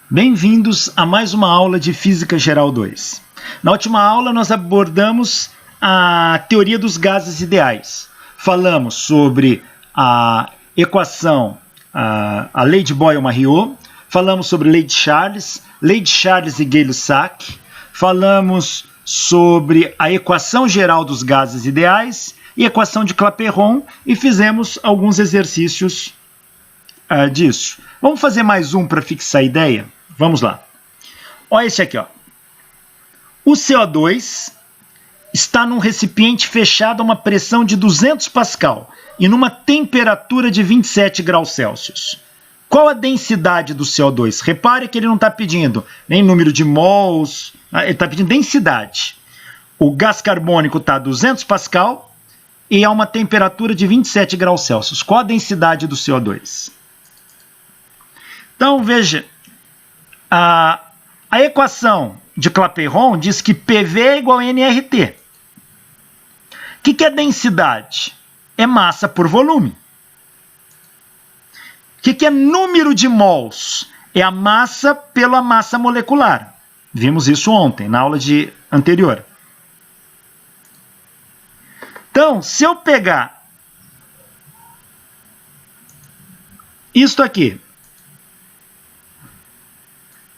Bem-vindos a mais uma aula de Física Geral 2. Na última aula nós abordamos a teoria dos gases ideais. Falamos sobre a equação, a lei de Boyle-Mariotte, falamos sobre lei de Charles e Gay-Lussac, falamos sobre a equação geral dos gases ideais e equação de Clapeyron e fizemos alguns exercícios disso. Vamos fazer mais um para fixar a ideia? Vamos lá. Olha esse aqui, ó. O CO2 está num recipiente fechado a uma pressão de 200 pascal e numa temperatura de 27 graus Celsius. Qual a densidade do CO2? Repare que ele não está pedindo nem número de mols, ele está pedindo densidade. O gás carbônico está a 200 pascal e a uma temperatura de 27 graus Celsius. Qual a densidade do CO2? Então, veja, a equação de Clapeyron diz que PV é igual a nRT. O que é densidade? É massa por volume. O que é número de mols? É a massa pela massa molecular. Vimos isso ontem, na aula anterior. Então, se eu pegar isto aqui,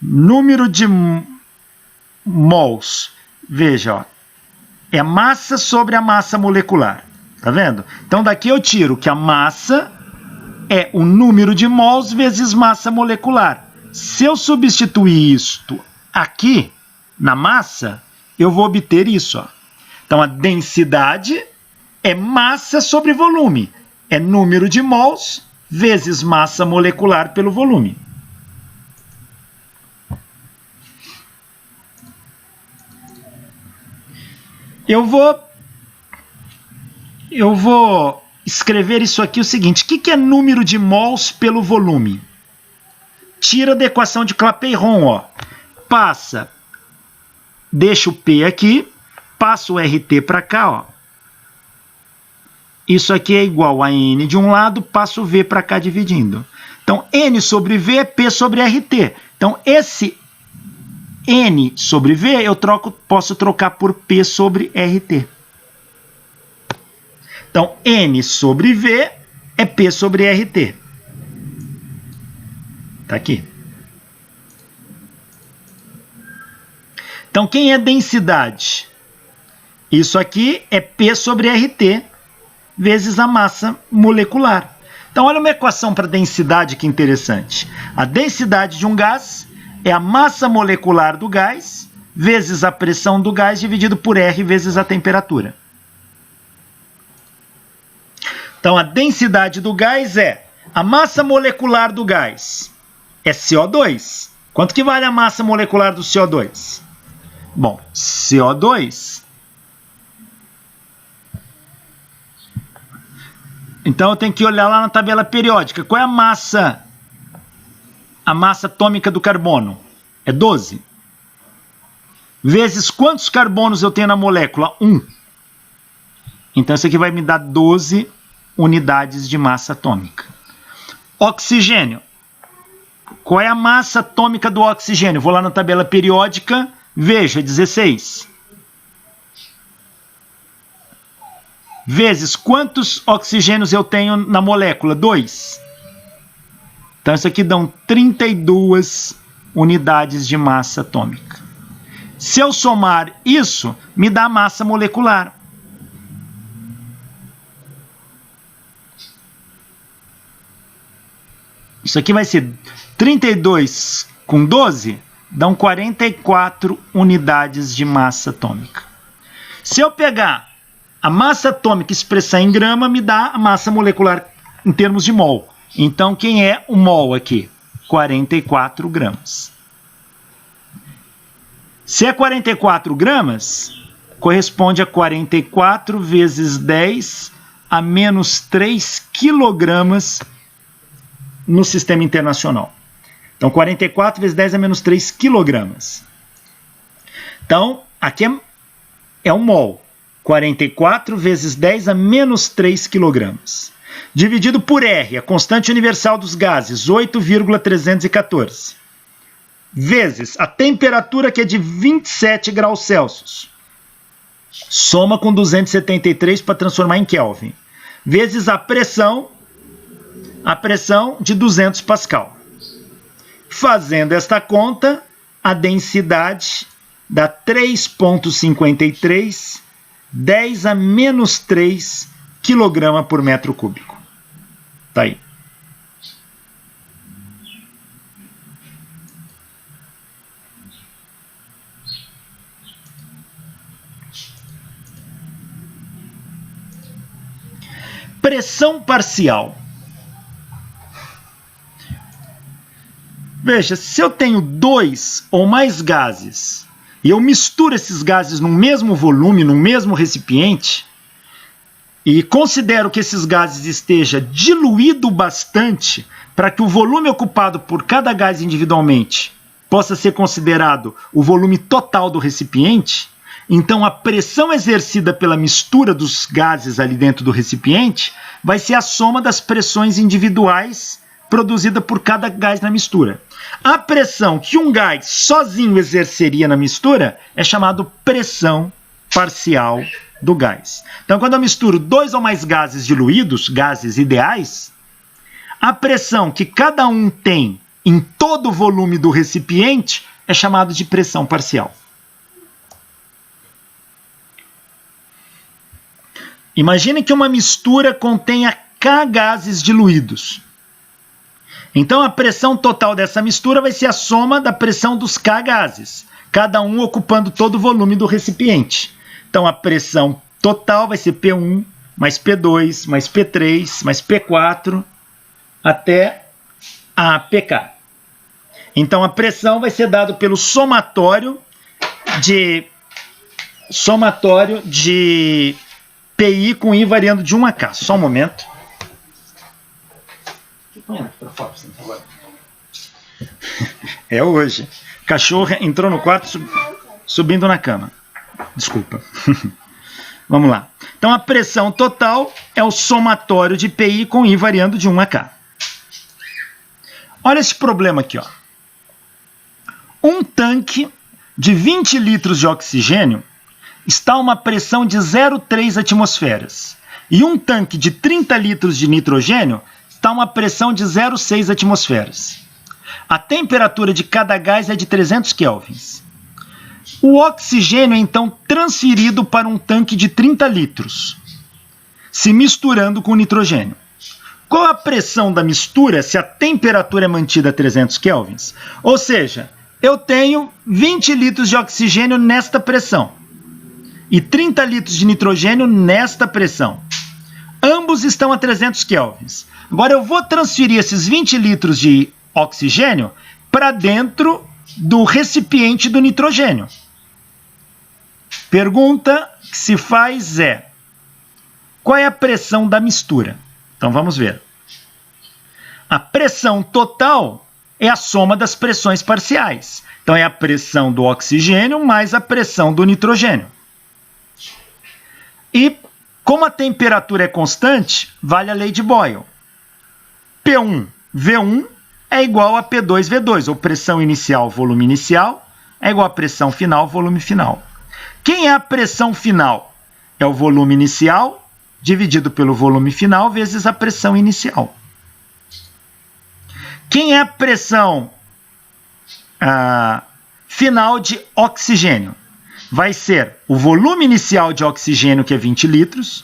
número de mols, veja, ó, é massa sobre a massa molecular, tá vendo? Então daqui eu tiro que a massa é o número de mols vezes massa molecular. Se eu substituir isto aqui na massa, eu vou obter isso, ó. Então a densidade é massa sobre volume, é número de mols vezes massa molecular pelo volume. Eu vou escrever isso aqui o seguinte: o que é número de mols pelo volume? Tira da equação de Clapeyron, ó. Deixa o P aqui, passa o RT para cá, ó. Isso aqui é igual a N de um lado, passa o V para cá dividindo. Então, N sobre V é P sobre RT. Então, esse N sobre V eu posso trocar por P sobre RT. Então, N sobre V é P sobre RT. Está aqui. Então, quem é densidade? Isso aqui é P sobre RT vezes a massa molecular. Então, olha uma equação para densidade que interessante. A densidade de um gás é a massa molecular do gás vezes a pressão do gás dividido por R vezes a temperatura. Então, a densidade do gás é a massa molecular do gás é CO2. Quanto que vale a massa molecular do CO2? Bom, CO2... Então, eu tenho que olhar lá na tabela periódica. Qual é a massa atômica do carbono? É 12. Vezes quantos carbonos eu tenho na molécula? 1. Então, isso aqui vai me dar 12 unidades de massa atômica. Oxigênio. Qual é a massa atômica do oxigênio? Vou lá na tabela periódica, veja, 16. Vezes quantos oxigênios eu tenho na molécula? 2. Então, isso aqui dão 32 unidades de massa atômica. Se eu somar isso, me dá a massa molecular. Isso aqui vai ser 32 com 12, dão 44 unidades de massa atômica. Se eu pegar a massa atômica expressar em grama, me dá a massa molecular em termos de mol. Então, quem é o mol aqui? 44 gramas. Se é 44 gramas, corresponde a 44 vezes 10 a menos 3 quilogramas no sistema internacional. Então, 44 vezes 10 a menos 3 quilogramas. Então, aqui é um mol. 44 vezes 10 a menos 3 quilogramas. Dividido por R, a constante universal dos gases, 8,314. vezes a temperatura, que é de 27 graus Celsius. Soma com 273 para transformar em Kelvin. Vezes a pressão de 200 Pascal. Fazendo esta conta, a densidade dá 3,53, 10 a menos 3 kg por metro cúbico. Tá aí. Pressão parcial. Veja, se eu tenho 2 ou mais gases e eu misturo esses gases no mesmo volume, no mesmo recipiente, e considero que esses gases esteja diluído bastante para que o volume ocupado por cada gás individualmente possa ser considerado o volume total do recipiente, então a pressão exercida pela mistura dos gases ali dentro do recipiente vai ser a soma das pressões individuais produzida por cada gás na mistura. A pressão que um gás sozinho exerceria na mistura é chamada pressão parcial do gás. Então, quando eu misturo 2 ou mais gases diluídos, gases ideais, a pressão que cada um tem em todo o volume do recipiente é chamada de pressão parcial. Imagine que uma mistura contenha K gases diluídos. Então, a pressão total dessa mistura vai ser a soma da pressão dos K gases, cada um ocupando todo o volume do recipiente. Então, a pressão total vai ser P1, mais P2, mais P3, mais P4, até a PK. Então, a pressão vai ser dada pelo somatório de PI com I variando de 1 a K. Só um momento. É hoje. Cachorro entrou no quarto subindo na cama. Desculpa. Vamos lá. Então, a pressão total é o somatório de PI com I variando de 1 a K. Olha esse problema aqui, ó. Um tanque de 20 litros de oxigênio está a uma pressão de 0,3 atmosferas. E um tanque de 30 litros de nitrogênio está a uma pressão de 0,6 atmosferas. A temperatura de cada gás é de 300 kelvins. O oxigênio é então transferido para um tanque de 30 litros, se misturando com o nitrogênio. Qual a pressão da mistura se a temperatura é mantida a 300 kelvins? Ou seja, eu tenho 20 litros de oxigênio nesta pressão e 30 litros de nitrogênio nesta pressão. Ambos estão a 300 kelvins. Agora eu vou transferir esses 20 litros de oxigênio para dentro do recipiente do nitrogênio. Pergunta que se faz é: qual é a pressão da mistura? Então vamos ver. A pressão total é a soma das pressões parciais. Então é a pressão do oxigênio mais a pressão do nitrogênio. E como a temperatura é constante, vale a lei de Boyle. P1, V1 é igual a P2, V2, ou pressão inicial, volume inicial, é igual a pressão final, volume final. Quem é a pressão final? É o volume inicial dividido pelo volume final vezes a pressão inicial. Quem é a pressão final de oxigênio? Vai ser o volume inicial de oxigênio, que é 20 litros,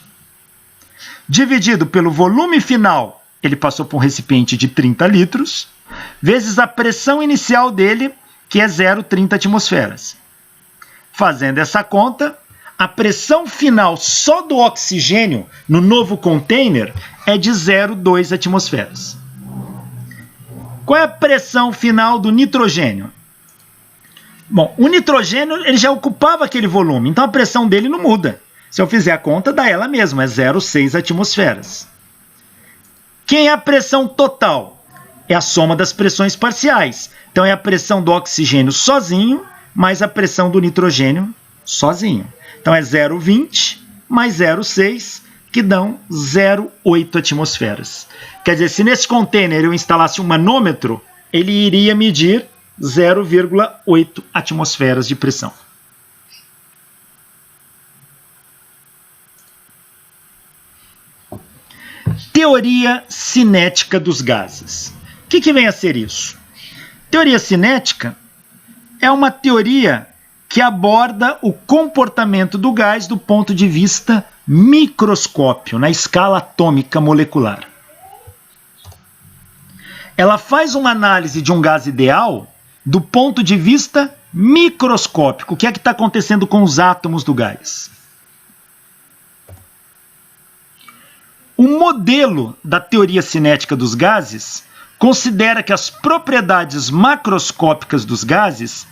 dividido pelo volume final, ele passou por um recipiente de 30 litros, vezes a pressão inicial dele, que é 0,30 atmosferas. Fazendo essa conta, a pressão final só do oxigênio no novo container é de 0,2 atmosferas. Qual é a pressão final do nitrogênio? Bom, o nitrogênio ele já ocupava aquele volume, então a pressão dele não muda. Se eu fizer a conta, dá ela mesma, é 0,6 atmosferas. Quem é a pressão total? É a soma das pressões parciais. Então é a pressão do oxigênio sozinho mais a pressão do nitrogênio sozinho. Então é 0,20 mais 0,6, que dão 0,8 atmosferas. Quer dizer, se nesse container eu instalasse um manômetro, ele iria medir 0,8 atmosferas de pressão. Teoria cinética dos gases. O que vem a ser isso? Teoria cinética é uma teoria que aborda o comportamento do gás do ponto de vista microscópio, na escala atômica molecular. Ela faz uma análise de um gás ideal do ponto de vista microscópico. O que é que está acontecendo com os átomos do gás? O modelo da teoria cinética dos gases considera que as propriedades macroscópicas dos gases,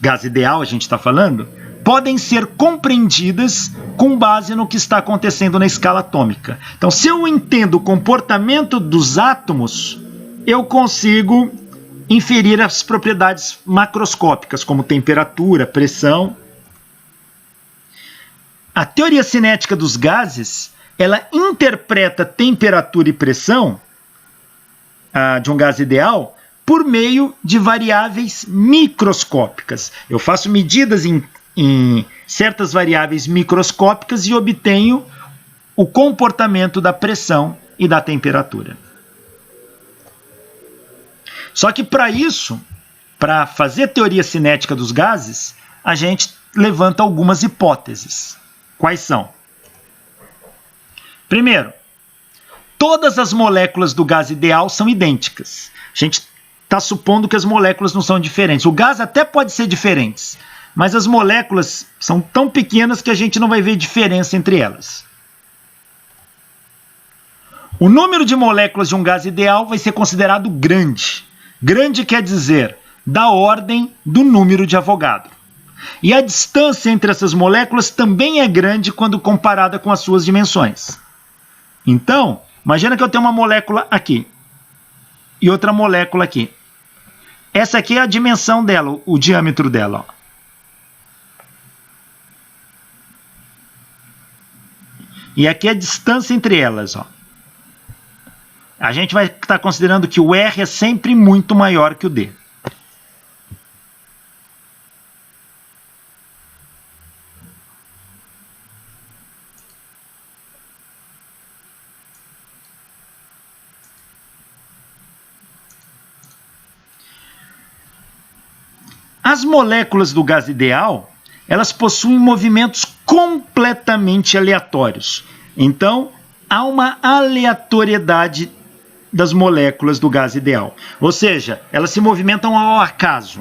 gás ideal a gente está falando, podem ser compreendidas com base no que está acontecendo na escala atômica. Então, se eu entendo o comportamento dos átomos, eu consigo inferir as propriedades macroscópicas, como temperatura, pressão. A teoria cinética dos gases, ela interpreta temperatura e pressão de um gás ideal por meio de variáveis microscópicas. Eu faço medidas em certas variáveis microscópicas e obtenho o comportamento da pressão e da temperatura. Só que para isso, para fazer teoria cinética dos gases, a gente levanta algumas hipóteses. Quais são? Primeiro, todas as moléculas do gás ideal são idênticas. A gente está supondo que as moléculas não são diferentes. O gás até pode ser diferente, mas as moléculas são tão pequenas que a gente não vai ver diferença entre elas. O número de moléculas de um gás ideal vai ser considerado grande. Grande quer dizer da ordem do número de Avogadro. E a distância entre essas moléculas também é grande quando comparada com as suas dimensões. Então, imagina que eu tenho uma molécula aqui e outra molécula aqui. Essa aqui é a dimensão dela, o diâmetro dela. Ó. E aqui é a distância entre elas. Ó. A gente vai estar considerando que o R é sempre muito maior que o D. As moléculas do gás ideal, elas possuem movimentos completamente aleatórios. Então, há uma aleatoriedade das moléculas do gás ideal. Ou seja, elas se movimentam ao acaso.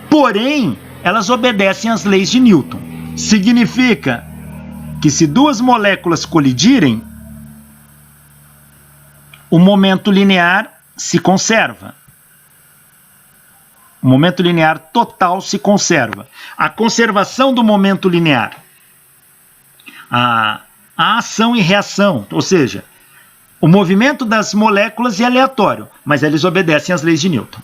Porém, elas obedecem às leis de Newton. Significa que se duas moléculas colidirem, o momento linear se conserva. O momento linear total se conserva. A conservação do momento linear, a ação e reação, ou seja, o movimento das moléculas é aleatório, mas eles obedecem às leis de Newton.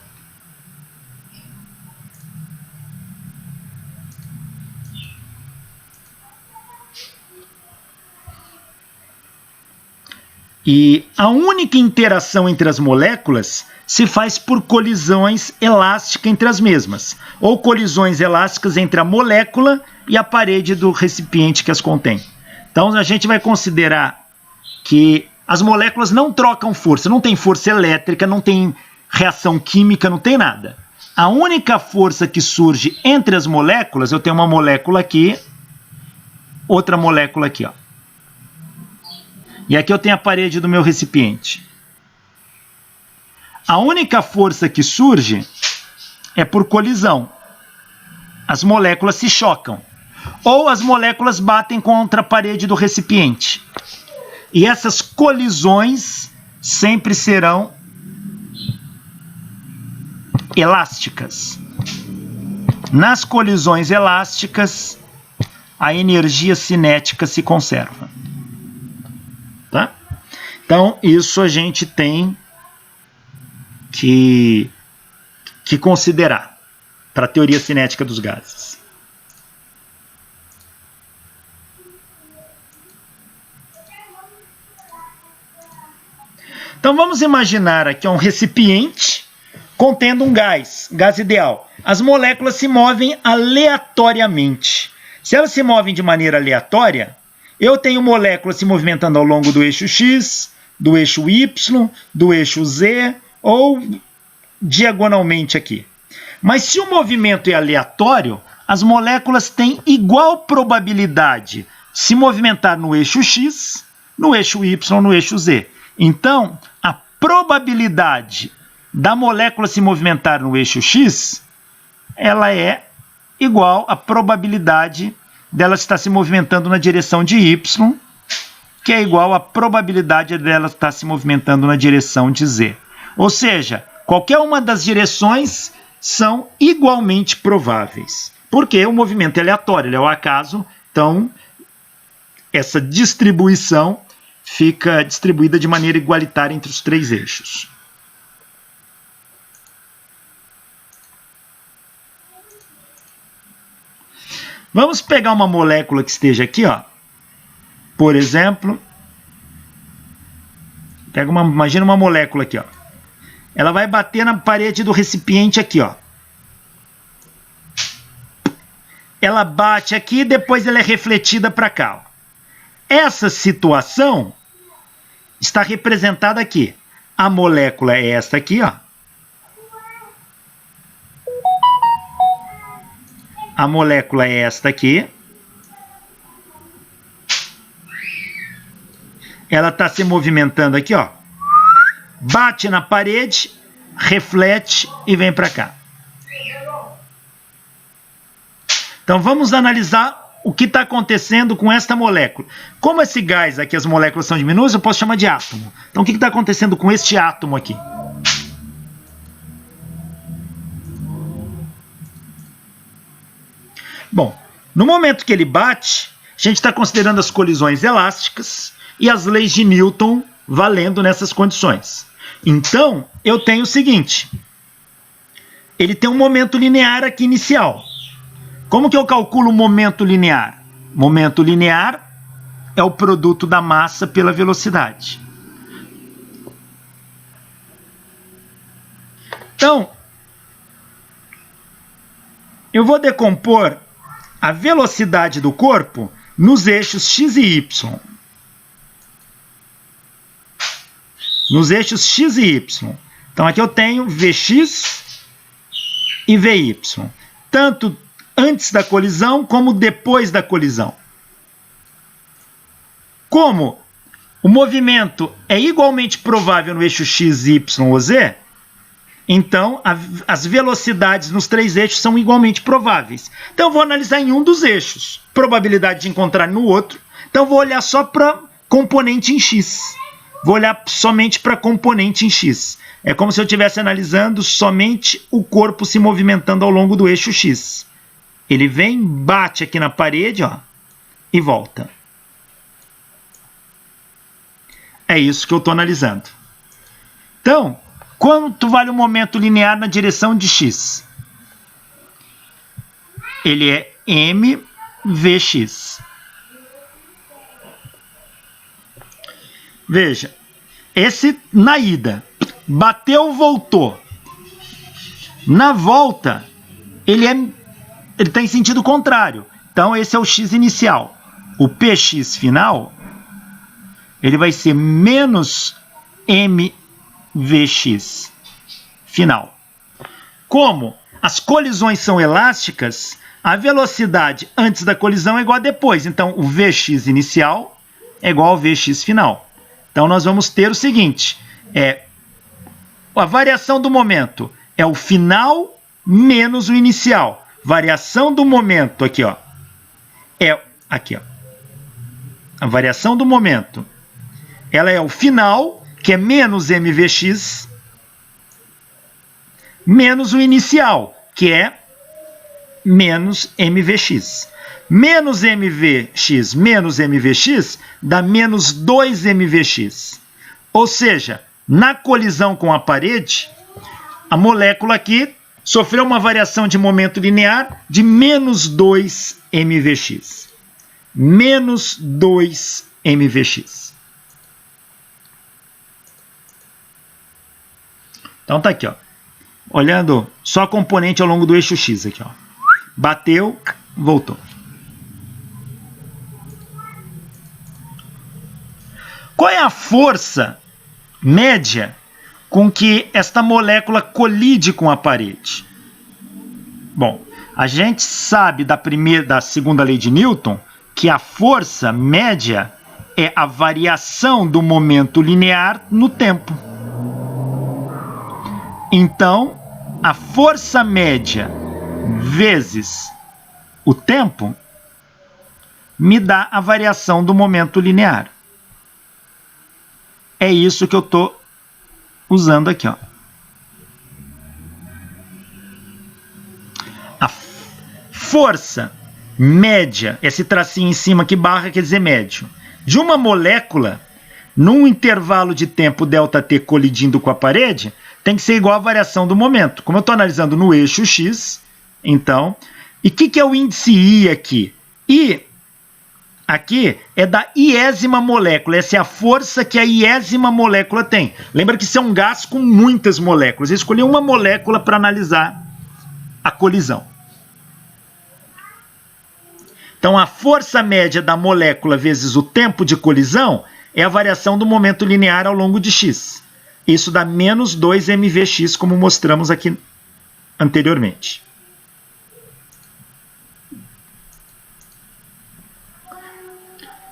E a única interação entre as moléculas se faz por colisões elásticas entre as mesmas, ou colisões elásticas entre a molécula e a parede do recipiente que as contém. Então a gente vai considerar que as moléculas não trocam força, não tem força elétrica, não tem reação química, não tem nada. A única força que surge entre as moléculas, eu tenho uma molécula aqui, outra molécula aqui, ó. E aqui eu tenho a parede do meu recipiente. A única força que surge é por colisão. As moléculas se chocam. Ou as moléculas batem contra a parede do recipiente. E essas colisões sempre serão elásticas. Nas colisões elásticas, a energia cinética se conserva. Tá? Então, isso a gente tem que considerar para a teoria cinética dos gases. Então, vamos imaginar aqui um recipiente contendo um gás ideal. As moléculas se movem aleatoriamente. Se elas se movem de maneira aleatória, eu tenho moléculas se movimentando ao longo do eixo X, do eixo Y, do eixo Z ou diagonalmente aqui. Mas se o movimento é aleatório, as moléculas têm igual probabilidade de se movimentar no eixo X, no eixo Y, no eixo Z. Então, a probabilidade da molécula se movimentar no eixo X, ela é igual à probabilidade dela estar se movimentando na direção de Y, que é igual à probabilidade dela estar se movimentando na direção de Z. Ou seja, qualquer uma das direções são igualmente prováveis, porque o movimento é aleatório, ele é ao acaso, então essa distribuição fica distribuída de maneira igualitária entre os três eixos. Vamos pegar uma molécula que esteja aqui, ó. Por exemplo, imagina uma molécula aqui, ó. Ela vai bater na parede do recipiente aqui, ó. Ela bate aqui e depois ela é refletida para cá, ó. Essa situação está representada aqui. A molécula é esta aqui, ó. A molécula é esta aqui. Ela está se movimentando aqui, ó. Bate na parede, reflete e vem para cá. Então vamos analisar o que está acontecendo com esta molécula. Como esse gás aqui, as moléculas são diminutas, eu posso chamar de átomo. Então o que está acontecendo com este átomo aqui? Bom, no momento que ele bate, a gente está considerando as colisões elásticas e as leis de Newton valendo nessas condições. Então, eu tenho o seguinte. Ele tem um momento linear aqui inicial. Como que eu calculo o momento linear? Momento linear é o produto da massa pela velocidade. Então, eu vou decompor a velocidade do corpo nos eixos x e y. Nos eixos x e y. Então aqui eu tenho Vx e Vy. Tanto antes da colisão como depois da colisão. Como o movimento é igualmente provável no eixo x, y ou z, então as velocidades nos três eixos são igualmente prováveis. Então eu vou analisar em um dos eixos, probabilidade de encontrar no outro. Então eu vou olhar só para componente em x. Vou olhar somente para componente em x. É como se eu estivesse analisando somente o corpo se movimentando ao longo do eixo x. Ele vem, bate aqui na parede, ó, e volta. É isso que eu estou analisando. Então, quanto vale o momento linear na direção de x? Ele é mvx. Veja, esse na ida, bateu, voltou. Na volta, ele está em sentido contrário. Então, esse é o x inicial. O px final, ele vai ser menos mvx final. Como as colisões são elásticas, a velocidade antes da colisão é igual a depois. Então, o vx inicial é igual ao vx final. Então, nós vamos ter o seguinte, a variação do momento é o final menos o inicial. Variação do momento aqui, ó, aqui, ó. A variação do momento, ela é o final, que é menos mvx, menos o inicial, que é menos mvx. Menos mvx menos mvx dá menos 2mvx. Ou seja, na colisão com a parede, a molécula aqui sofreu uma variação de momento linear de menos 2mvx. Menos 2mvx. Então tá aqui, ó. olhando só a componente ao longo do eixo X aqui, ó. Bateu, voltou. Qual é a força média com que esta molécula colide com a parede? Bom, a gente sabe da segunda lei de Newton que a força média é a variação do momento linear no tempo. Então, a força média vezes o tempo me dá a variação do momento linear. É isso que eu estou usando aqui, ó. A força média, esse tracinho em cima que barra quer dizer médio, de uma molécula num intervalo de tempo ΔT colidindo com a parede, tem que ser igual à variação do momento. Como eu estou analisando no eixo X, então, e o que é o índice I aqui? I aqui é da iésima molécula, essa é a força que a iésima molécula tem. Lembra que isso é um gás com muitas moléculas. Eu escolhi uma molécula para analisar a colisão. Então, a força média da molécula vezes o tempo de colisão é a variação do momento linear ao longo de x. Isso dá menos 2 mvx, como mostramos aqui anteriormente.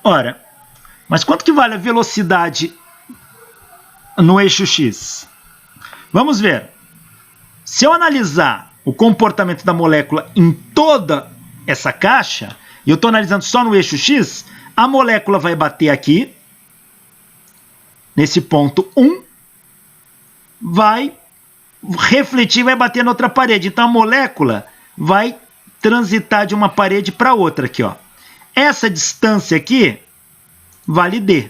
Ora, mas quanto que vale a velocidade no eixo x? Vamos ver. Se eu analisar o comportamento da molécula em toda essa caixa, e eu estou analisando só no eixo x, a molécula vai bater aqui, nesse ponto 1, vai refletir, vai bater na outra parede. Então a molécula vai transitar de uma parede para outra aqui, ó. Essa distância aqui vale d.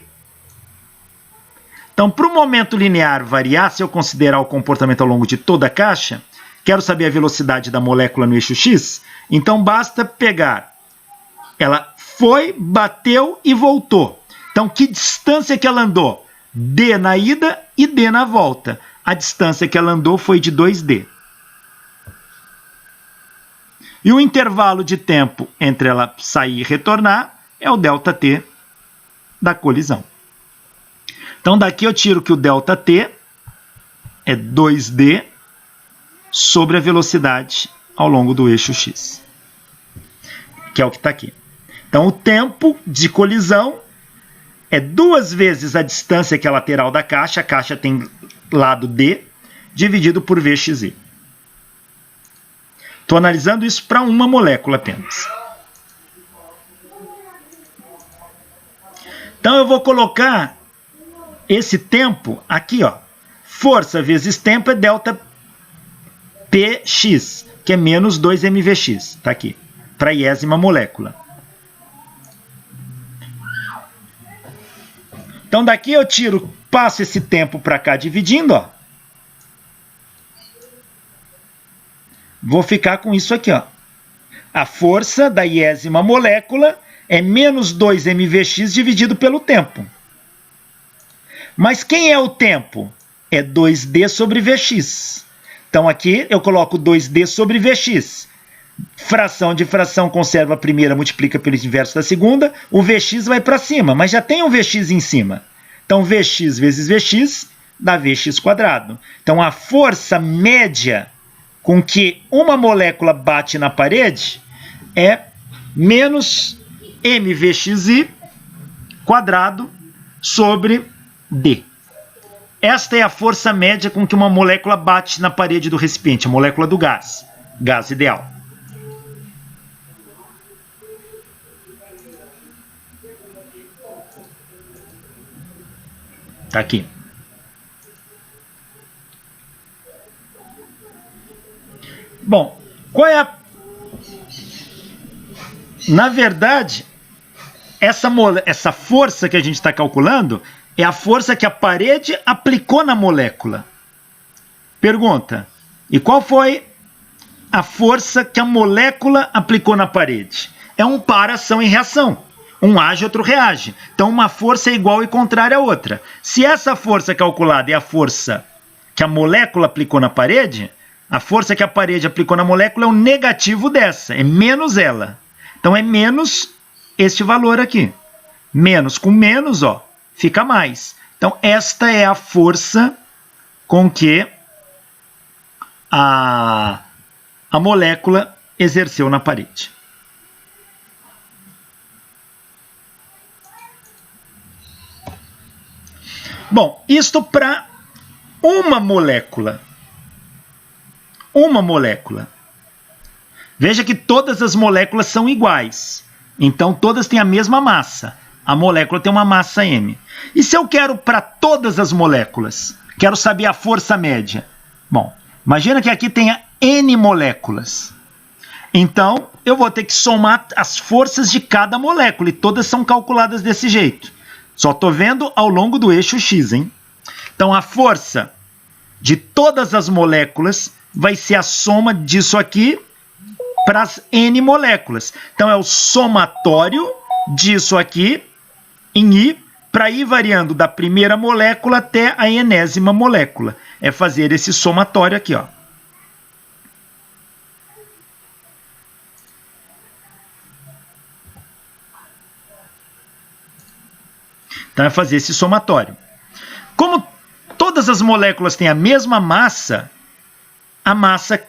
Então, para o momento linear variar, se eu considerar o comportamento ao longo de toda a caixa, quero saber a velocidade da molécula no eixo x, então basta pegar, ela foi, bateu e voltou. Então, que distância que ela andou? D na ida e D na volta. A distância que ela andou foi de 2D. E o intervalo de tempo entre ela sair e retornar é o ΔT da colisão. Então, daqui eu tiro que o ΔT é 2D sobre a velocidade ao longo do eixo x, que é o que está aqui. Então, o tempo de colisão é 2 vezes a distância que é a lateral da caixa, a caixa tem lado D, dividido por Vxi. Estou analisando isso para uma molécula apenas. Então, eu vou colocar esse tempo aqui, ó. Força vezes tempo é ΔPx, que é menos 2 mvx. Está aqui, para a iésima molécula. Então, daqui eu tiro, passo esse tempo para cá dividindo, ó. Vou ficar com isso aqui, ó. A força da iésima molécula é menos 2 mvx dividido pelo tempo. Mas quem é o tempo? É 2D sobre Vx. Então, aqui eu coloco 2D sobre Vx. Fração de fração conserva a primeira, multiplica pelo inverso da segunda. O Vx vai para cima, mas já tem um Vx em cima. Então, Vx vezes Vx dá Vx². Então, a força média com que uma molécula bate na parede é menos mvxi² sobre d. Esta é a força média com que uma molécula bate na parede do recipiente, a molécula do gás, gás ideal. Está aqui. Bom, qual é a... Na verdade, essa força que a gente está calculando é a força que a parede aplicou na molécula. Pergunta, e qual foi a força que a molécula aplicou na parede? É um par ação e reação. Um age, outro reage. Então, uma força é igual e contrária à outra. Se essa força calculada é a força que a molécula aplicou na parede, A força que a parede aplicou na molécula é o negativo dessa, é menos ela. Então é menos este valor aqui. Menos com menos, ó, fica mais. Então esta é a força com que a molécula exerceu na parede. Bom, isto para uma molécula. Uma molécula. Veja que todas as moléculas são iguais. Então, todas têm a mesma massa. A molécula tem uma massa m. E se eu quero para todas as moléculas? Quero saber a força média. Bom, imagina que aqui tenha n moléculas. Então, eu vou ter que somar as forças de cada molécula. E todas são calculadas desse jeito. Só estou vendo ao longo do eixo x, hein? Então, a força de todas as moléculas vai ser a soma disso aqui para as n moléculas. Então, é o somatório disso aqui em I, para ir variando da primeira molécula até a enésima molécula. É fazer esse somatório aqui, ó. Então, é fazer esse somatório. Como todas as moléculas têm a mesma massa, a massa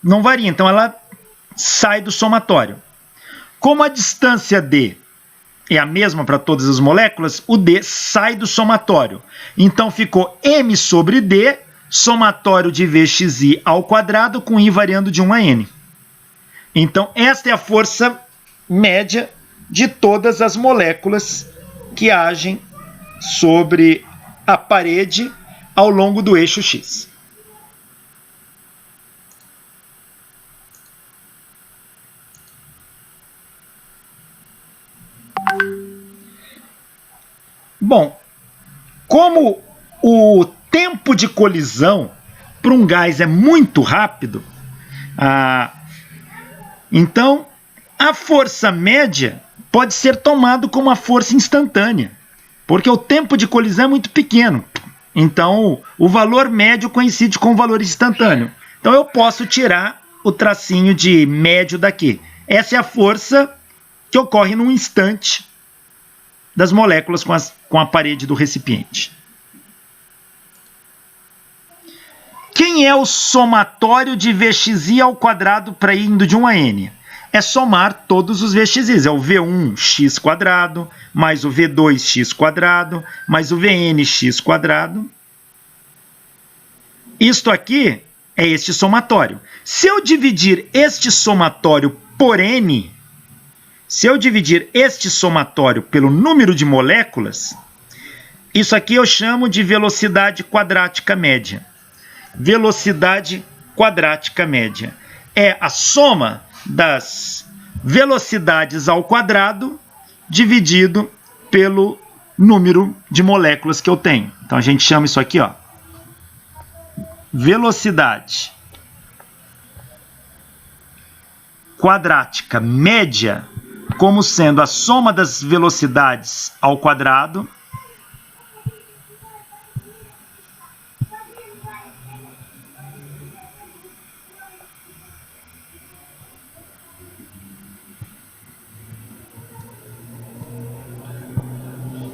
não varia. Então, ela sai do somatório. Como a distância D é a mesma para todas as moléculas, o D sai do somatório. Então, ficou m sobre D, somatório de Vxi ao quadrado, com I variando de 1 a n. Então, esta é a força média de todas as moléculas que agem sobre a parede ao longo do eixo x. Bom, como o tempo de colisão para um gás é muito rápido, então a força média pode ser tomada como uma força instantânea, porque o tempo de colisão é muito pequeno. Então, o valor médio coincide com o valor instantâneo. Então, eu posso tirar o tracinho de médio daqui. Essa é a força que ocorre num instante das moléculas com a parede do recipiente. Quem é o somatório de Vxi ao quadrado para ir indo de 1 a n? É somar todos os Vxi. É o V1x², mais o V2x², mais o Vnx². Isto aqui é este somatório. Se eu dividir este somatório por n, se eu dividir este somatório pelo número de moléculas, isso aqui eu chamo de velocidade quadrática média. Velocidade quadrática média é a soma das velocidades ao quadrado dividido pelo número de moléculas que eu tenho. Então, a gente chama isso aqui, ó, velocidade quadrática média como sendo a soma das velocidades ao quadrado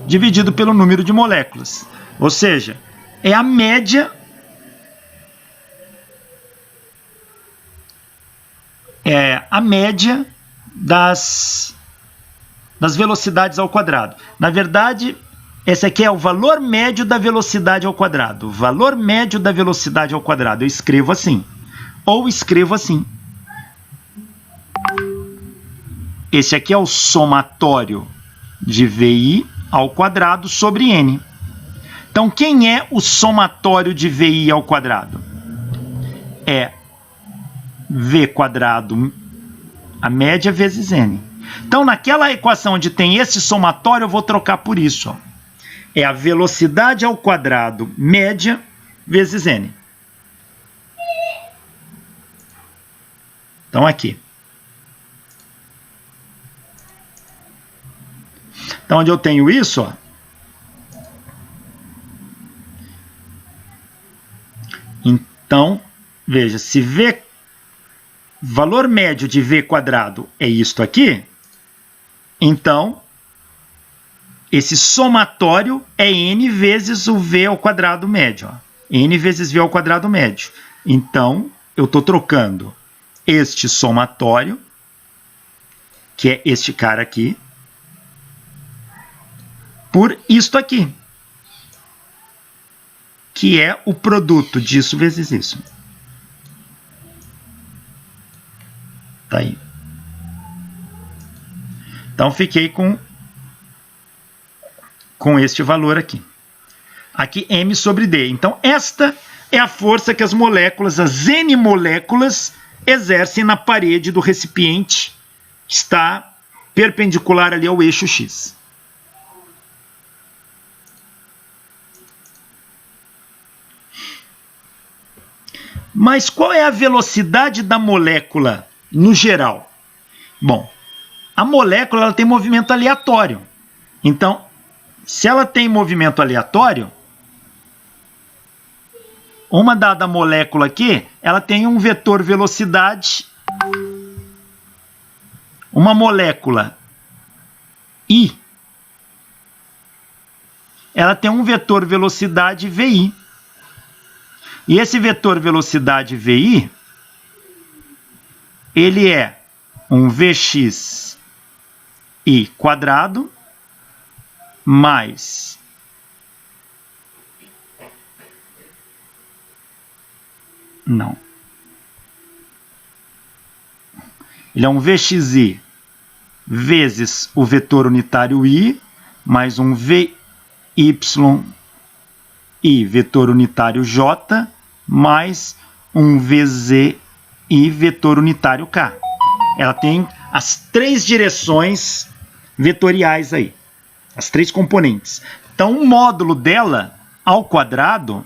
dividido pelo número de moléculas. Ou seja, é a média das velocidades ao quadrado. Na verdade, esse aqui é o valor médio da velocidade ao quadrado. O valor médio da velocidade ao quadrado. Eu escrevo assim. Ou escrevo assim. Esse aqui é o somatório de VI ao quadrado sobre N. Então, quem é o somatório de VI ao quadrado? É V², a média, vezes N. Então, naquela equação onde tem esse somatório, eu vou trocar por isso. Ó. É a velocidade ao quadrado média vezes N. Então, aqui. Então, onde eu tenho isso, ó, então, veja, se V, valor médio de V quadrado é isto aqui, então esse somatório é N vezes o V ao quadrado médio. Ó. N vezes V ao quadrado médio. Então, eu estou trocando este somatório, que é este cara aqui, por isto aqui, que é o produto disso vezes isso. Tá aí. Então, fiquei com este valor aqui. Aqui, M sobre D. Então, esta é a força que as moléculas, as N moléculas, exercem na parede do recipiente que está perpendicular ali ao eixo X. Mas qual é a velocidade da molécula no geral? Bom, a molécula ela tem movimento aleatório. Então, se ela tem movimento aleatório, uma dada molécula aqui, ela tem um vetor velocidade, uma molécula I, ela tem um vetor velocidade VI. E esse vetor velocidade VI, ele é um Vx I quadrado mais não. Ele é um Vxi vezes o vetor unitário I mais um Vyi vetor unitário J mais um Vzi vetor unitário K. Ela tem as três direções vetoriais aí, as três componentes. Então, o módulo dela ao quadrado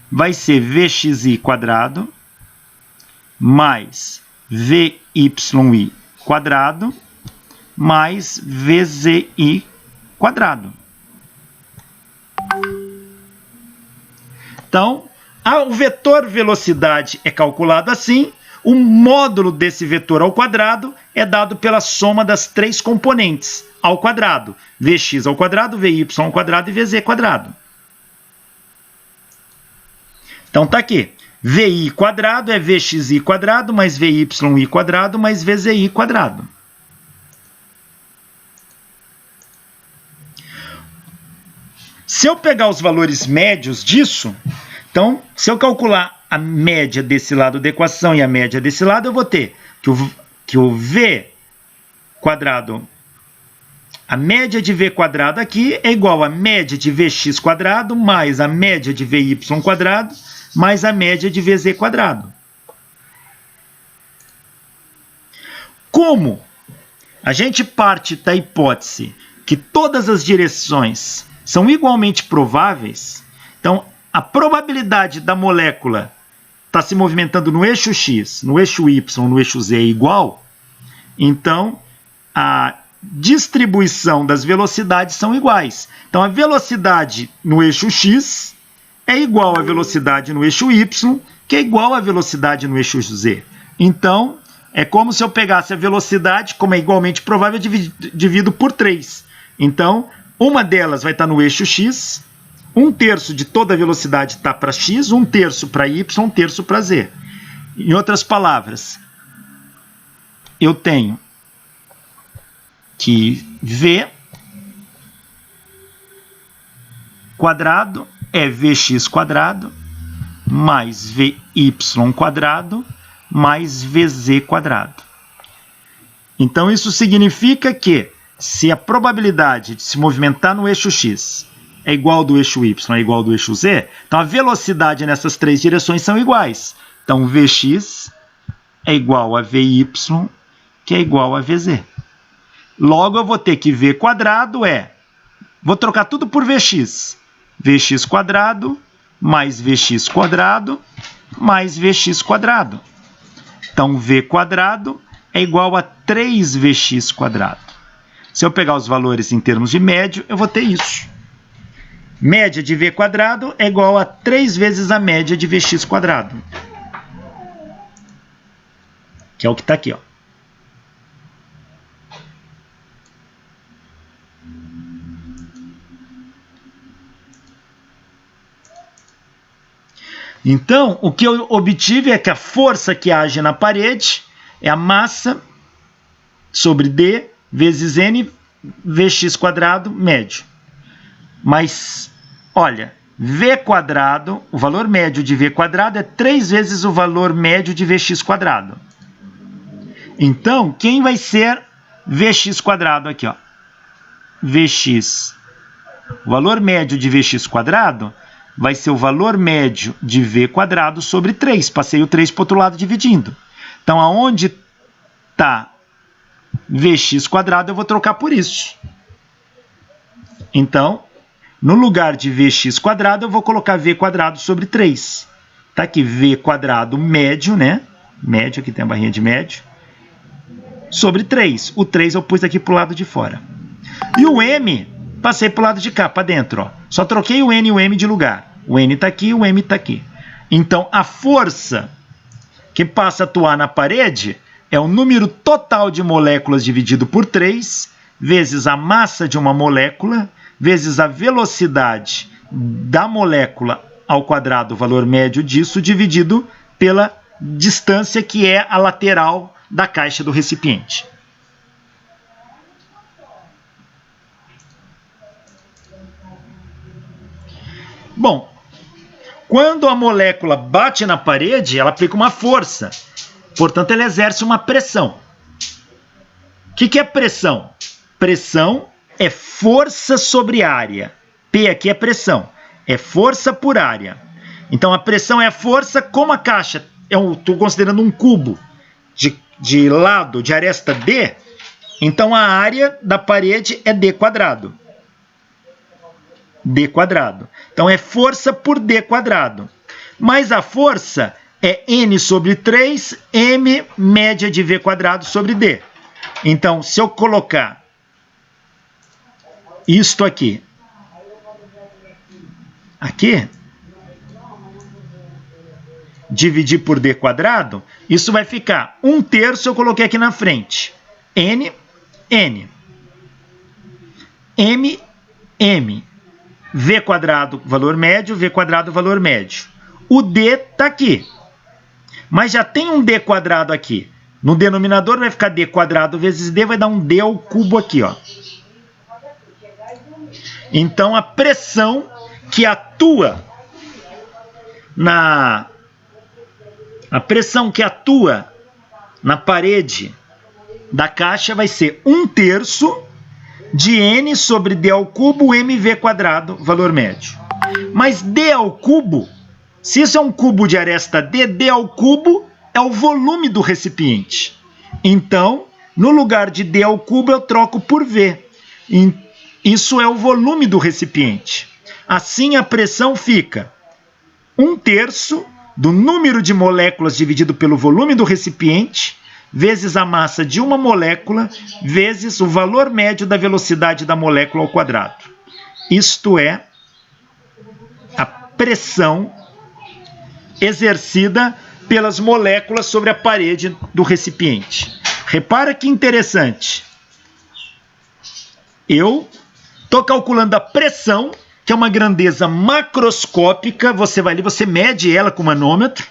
vai ser Vxi quadrado mais Vyi quadrado mais Vzi quadrado. Então, o vetor velocidade é calculado assim, o módulo desse vetor ao quadrado é dado pela soma das três componentes ao quadrado, Vx ao quadrado, Vy ao quadrado e Vz quadrado. Então, tá aqui. Vi quadrado é Vxi quadrado mais Vyi quadrado mais Vzi quadrado. Se eu pegar os valores médios disso, então, se eu calcular a média desse lado da equação e a média desse lado, eu vou ter que o V quadrado, a média de V quadrado aqui é igual a média de Vx quadrado mais a média de Vy quadrado mais a média de Vz quadrado. Como a gente parte da hipótese que todas as direções são igualmente prováveis, então a probabilidade da molécula estar se movimentando no eixo X, no eixo Y, no eixo Z é igual, então a distribuição das velocidades são iguais. Então a velocidade no eixo X é igual à velocidade no eixo Y, que é igual à velocidade no eixo Z. Então, é como se eu pegasse a velocidade, como é igualmente provável, divido por 3. Então, uma delas vai estar no eixo X, 1/3 de toda a velocidade está para X, 1/3 para Y, 1/3 para Z. Em outras palavras, eu tenho que V quadrado é Vx quadrado mais Vy quadrado mais Vz quadrado. Então, isso significa que se a probabilidade de se movimentar no eixo X é igual ao do eixo Y, é igual ao do eixo Z, então a velocidade nessas três direções são iguais. Então, Vx é igual a Vy, que é igual a Vz. Logo, eu vou ter que V quadrado vou trocar tudo por Vx. Vx quadrado mais Vx quadrado mais Vx quadrado. Então, V quadrado é igual a 3Vx quadrado. Se eu pegar os valores em termos de médio, eu vou ter isso. Média de v quadrado é igual a 3 vezes a média de vx quadrado. Que é o que está aqui, ó. Então, o que eu obtive é que a força que age na parede é a massa sobre d vezes n vx quadrado médio. Mas, olha, v quadrado, o valor médio de v quadrado é 3 vezes o valor médio de vx quadrado. Então, quem vai ser vx quadrado aqui, ó? Vx, o valor médio de vx quadrado vai ser o valor médio de v quadrado sobre 3. Passei o 3 para o outro lado dividindo. Então, aonde está vx quadrado, eu vou trocar por isso. Então, no lugar de vx quadrado, eu vou colocar v quadrado sobre 3. Está aqui v quadrado médio, né? Médio, aqui tem a barrinha de médio. Sobre 3. O 3 eu pus aqui para o lado de fora. E o m, passei para o lado de cá, para dentro. Ó. Só troquei o n e o m de lugar. O n está aqui, o m está aqui. Então, a força que passa a atuar na parede é o número total de moléculas dividido por 3, vezes a massa de uma molécula, vezes a velocidade da molécula ao quadrado, o valor médio disso, dividido pela distância que é a lateral da caixa do recipiente. Bom, quando a molécula bate na parede, ela aplica uma força. Portanto, ela exerce uma pressão. O que é pressão? Pressão é força sobre área. P aqui é pressão. É força por área. Então, a pressão é a força, como a caixa, estou considerando um cubo de lado, de aresta D, então a área da parede é D quadrado. D quadrado. Então, é força por D quadrado. Mas a força é N sobre 3, M média de V quadrado sobre D. Então, se eu colocar isto aqui, dividir por D quadrado, isso vai ficar 1/3, eu coloquei aqui na frente. N, N. M, M. V quadrado, valor médio, V quadrado, valor médio. O D está aqui. Mas já tem um D quadrado aqui. No denominador vai ficar D quadrado vezes D, vai dar um D ao cubo aqui, ó. Então, a pressão que atua na parede da caixa vai ser 1/3 de N sobre D ao cubo, mv quadrado, valor médio. Mas D ao cubo, se isso é um cubo de aresta D, D ao cubo é o volume do recipiente. Então, no lugar de D ao cubo, eu troco por V. Isso é o volume do recipiente. Assim, a pressão fica 1/3 do número de moléculas dividido pelo volume do recipiente, vezes a massa de uma molécula, vezes o valor médio da velocidade da molécula ao quadrado. Isto é a pressão exercida pelas moléculas sobre a parede do recipiente. Repara que interessante. Eu estou calculando a pressão, que é uma grandeza macroscópica, você vai ali, você mede ela com o manômetro,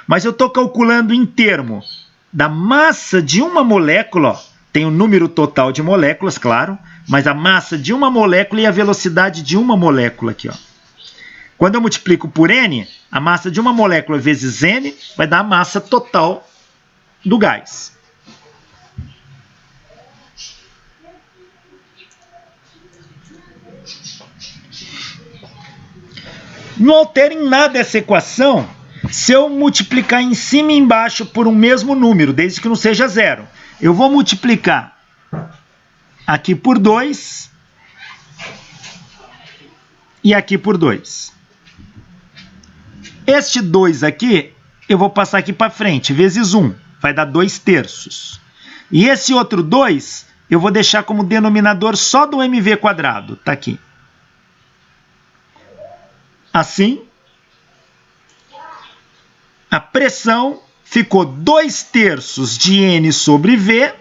mas eu estou calculando em termo da massa de uma molécula, ó, tem o número total de moléculas, claro, mas a massa de uma molécula e a velocidade de uma molécula aqui, ó. Quando eu multiplico por N, a massa de uma molécula vezes N vai dar a massa total do gás. Não altera em nada essa equação se eu multiplicar em cima e embaixo por um mesmo número, desde que não seja zero. Eu vou multiplicar aqui por 2 e aqui por 2. Este 2 aqui, eu vou passar aqui para frente, vezes 1, vai dar 2/3. E esse outro 2, eu vou deixar como denominador só do mv quadrado, tá aqui. Assim, a pressão ficou 2/3 de N sobre V,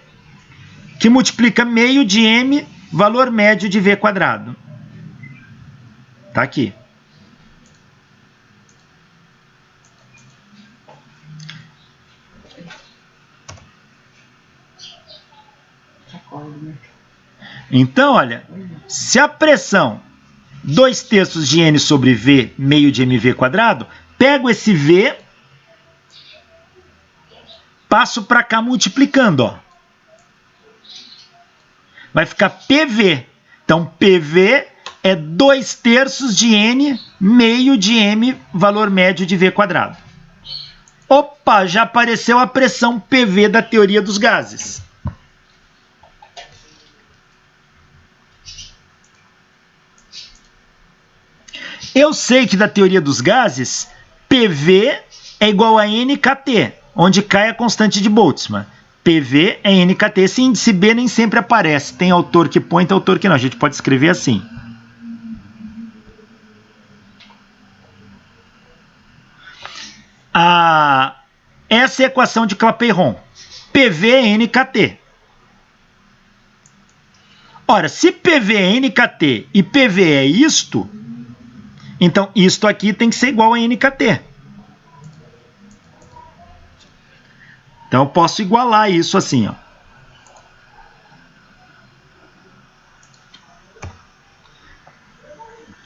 que multiplica meio de M, valor médio de V quadrado. Tá aqui. Então, olha, se a pressão 2/3 de N sobre V, meio de mV quadrado, pego esse V, passo para cá multiplicando, ó. Vai ficar PV. Então, PV é 2/3 de N, meio de M, valor médio de V quadrado. Opa, já apareceu a pressão PV da teoria dos gases. Eu sei que da teoria dos gases, PV é igual a NKT, onde K é a constante de Boltzmann. PV é NKT. Esse índice B nem sempre aparece. Tem autor que põe, tem autor que não. A gente pode escrever assim. Essa é a equação de Clapeyron. PV é NKT. Ora, se PV é NKT e PV é isto, então isto aqui tem que ser igual a NKT. Então eu posso igualar isso assim, ó.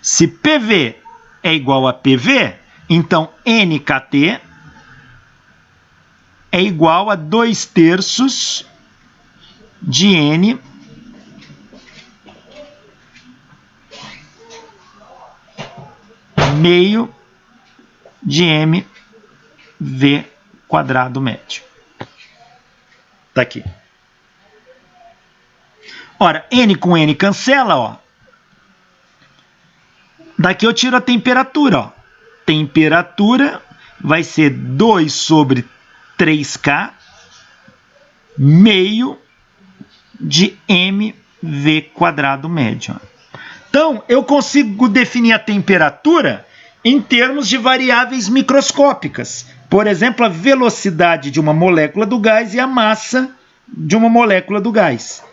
Se PV é igual a PV, então NKT é igual a 2/3 de N meio de mV quadrado médio. Tá aqui. Ora, N com N cancela, ó. Daqui eu tiro a temperatura, ó. Temperatura vai ser 2 sobre 3K meio de mV quadrado médio. Então, eu consigo definir a temperatura em termos de variáveis microscópicas. Por exemplo, a velocidade de uma molécula do gás e a massa de uma molécula do gás.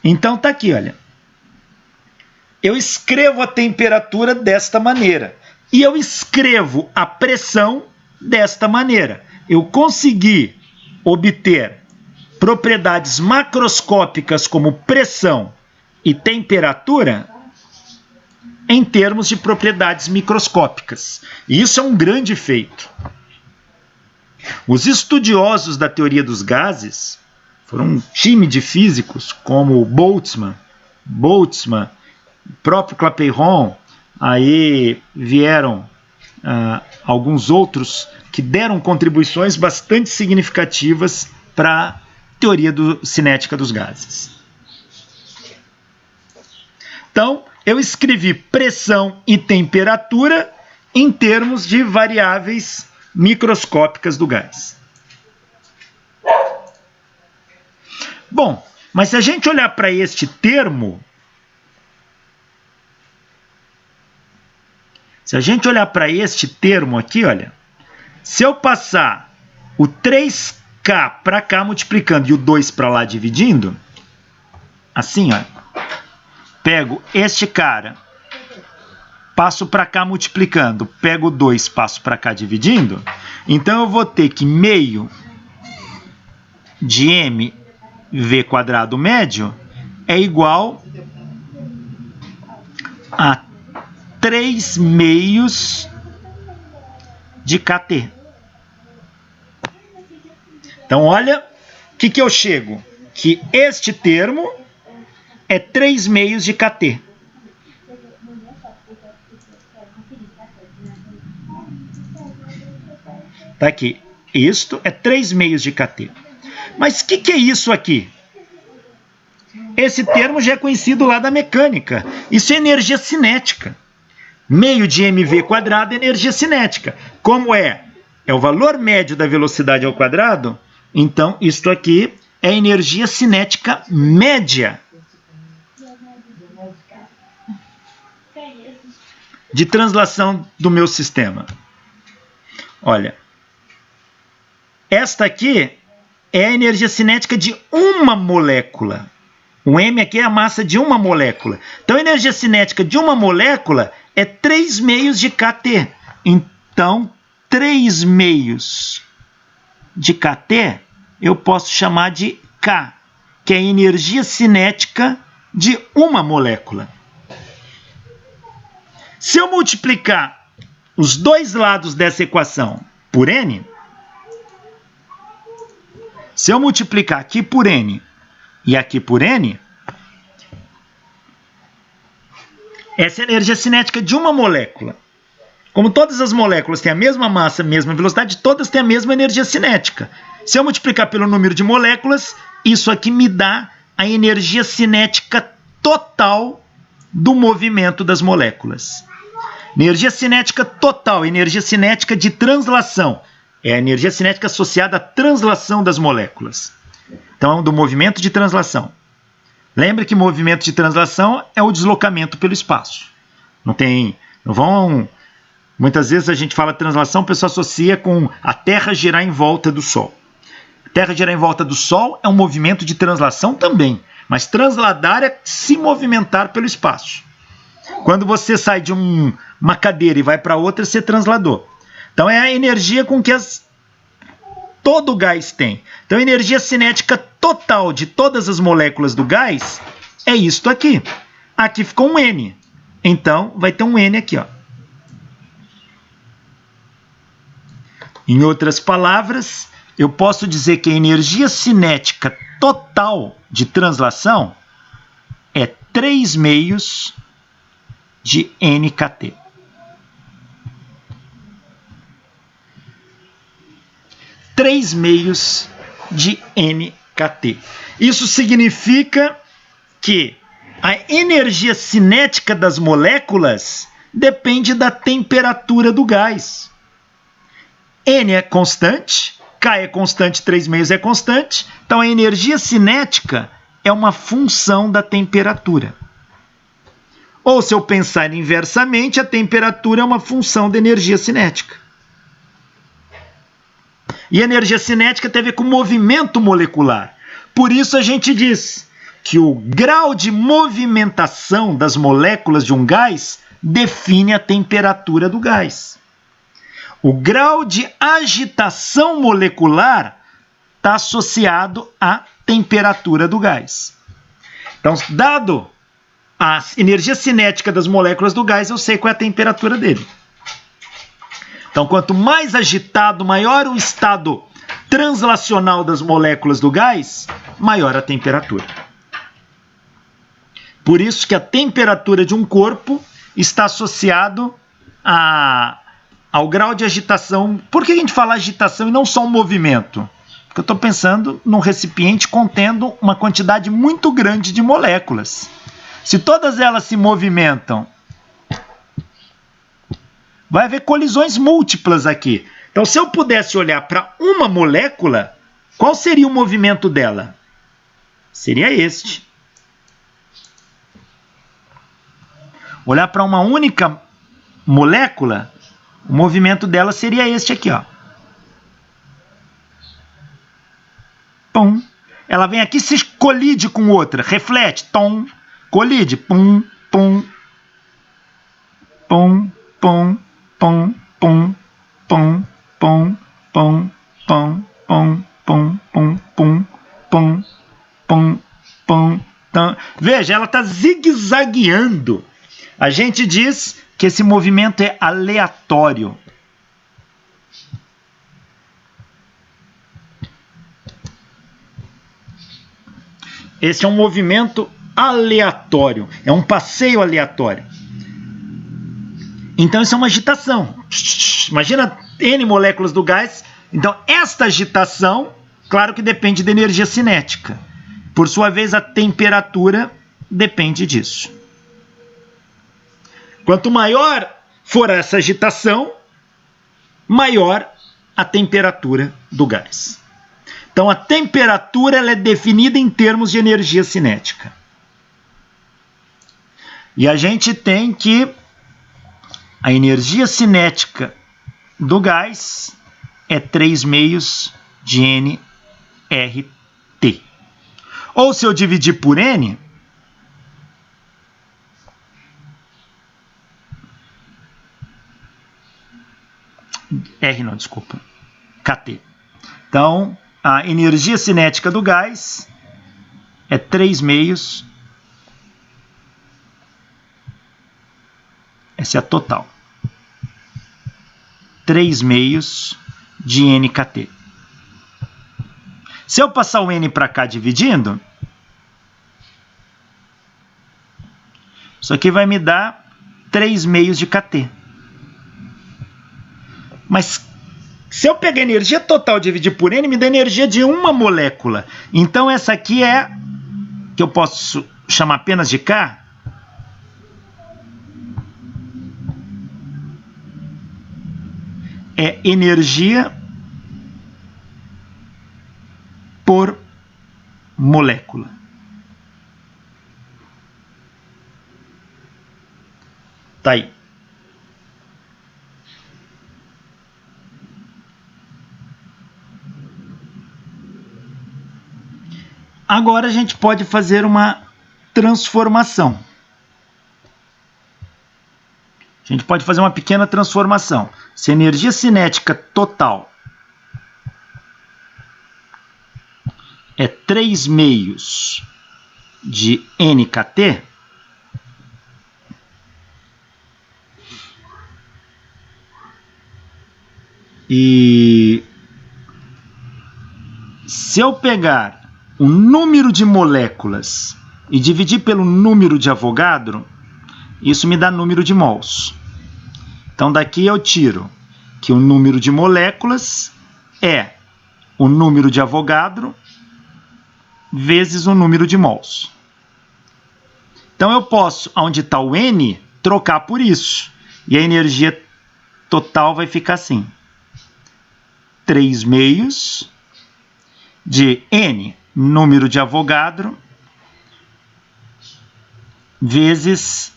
Então tá aqui, olha. Eu escrevo a temperatura desta maneira e eu escrevo a pressão desta maneira. Eu consegui obter propriedades macroscópicas como pressão e temperatura em termos de propriedades microscópicas. E isso é um grande feito. Os estudiosos da teoria dos gases foram um time de físicos como Boltzmann, próprio Clapeyron, aí vieram alguns outros que deram contribuições bastante significativas para a teoria cinética dos gases. Então, eu escrevi pressão e temperatura em termos de variáveis microscópicas do gás. Bom, mas se a gente olhar para este termo, aqui, olha, se eu passar o 3K para cá multiplicando e o 2 para lá dividindo, assim, ó, pego este cara, passo para cá multiplicando, pego o 2, passo para cá dividindo, então eu vou ter que meio de mV quadrado médio é igual a 3 meios de KT. Então, olha o que eu chego. Que este termo é 3 meios de KT. Tá aqui. Isto é 3 meios de KT. Mas o que é isso aqui? Esse termo já é conhecido lá da mecânica. Isso é energia cinética. Meio de mV quadrado é energia cinética. Como é? É o valor médio da velocidade ao quadrado. Então, isto aqui é energia cinética média de translação do meu sistema. Olha, esta aqui é a energia cinética de uma molécula. O M aqui é a massa de uma molécula. Então, a energia cinética de uma molécula é 3 meios de kT. Então, 3 meios de kT eu posso chamar de K, que é a energia cinética de uma molécula. Se eu multiplicar os dois lados dessa equação por N, se eu multiplicar aqui por N e aqui por N, essa é a energia cinética de uma molécula. Como todas as moléculas têm a mesma massa, a mesma velocidade, todas têm a mesma energia cinética. Se eu multiplicar pelo número de moléculas, isso aqui me dá a energia cinética total do movimento das moléculas. Energia cinética total, energia cinética de translação. É a energia cinética associada à translação das moléculas. Então, do movimento de translação. Lembre que movimento de translação é o deslocamento pelo espaço. Muitas vezes a gente fala translação, o pessoal associa com a Terra girar em volta do Sol. A Terra girar em volta do Sol é um movimento de translação também, mas transladar é se movimentar pelo espaço. Quando você sai de uma cadeira e vai para outra, você transladou. Então é a energia com que todo o gás tem. Então a energia cinética total de todas as moléculas do gás é isto aqui. Aqui ficou um N. Então vai ter um N aqui, ó. Em outras palavras, eu posso dizer que a energia cinética total de translação é 3 meios de NKT. Três meios de NKT. Isso significa que a energia cinética das moléculas depende da temperatura do gás. N é constante, K é constante, 3 meios é constante. Então, a energia cinética é uma função da temperatura. Ou, se eu pensar inversamente, a temperatura é uma função da energia cinética. E a energia cinética tem a ver com movimento molecular. Por isso, a gente diz que o grau de movimentação das moléculas de um gás define a temperatura do gás. O grau de agitação molecular está associado à temperatura do gás. Então, dado a energia cinética das moléculas do gás, eu sei qual é a temperatura dele. Então, quanto mais agitado, maior o estado translacional das moléculas do gás, maior a temperatura. Por isso que a temperatura de um corpo está associado ao grau de agitação. Por que a gente fala agitação e não só um movimento? Porque eu estou pensando num recipiente contendo uma quantidade muito grande de moléculas. Se todas elas se movimentam, vai haver colisões múltiplas aqui. Então, se eu pudesse olhar para uma molécula, qual seria o movimento dela? Seria este. Olhar para uma única molécula, o movimento dela seria este aqui, ó. Pum. Ela vem aqui e se colide com outra, reflete, tom, colide, pum, pum, pum, pum, pum, pum, pum, pum, pum, pum, pum, pum, pum, pum, pum, pum, pum, pum. Veja, ela está zigue-zagueando. A gente diz que esse movimento é aleatório. Esse é um movimento aleatório, é um passeio aleatório. Então isso é uma agitação. Imagina N moléculas do gás. Então esta agitação, claro que depende da energia cinética. Por sua vez, a temperatura depende disso. Quanto maior for essa agitação, maior a temperatura do gás. Então, a temperatura ela é definida em termos de energia cinética. E a gente tem que A energia cinética do gás é 3 meios de nRT. Ou se eu dividir por N, KT. Então, a energia cinética do gás é 3 meios, essa é a total, 3 meios de nKT. Se eu passar o N para cá dividindo, isso aqui vai me dar 3 meios de KT. Mas se eu pegar a energia total e dividir por N, me dá energia de uma molécula. Então essa aqui é, que eu posso chamar apenas de K, é energia por molécula. Tá aí. Agora a gente pode fazer uma transformação. A gente pode fazer uma pequena transformação. Se a energia cinética total é 3 meios de nKT, e se eu pegar o número de moléculas e dividir pelo número de Avogadro, isso me dá número de mols. Então daqui eu tiro que o número de moléculas é o número de Avogadro vezes o número de mols. Então eu posso, onde está o N, trocar por isso. E a energia total vai ficar assim. 3 meios de N, número de Avogadro, vezes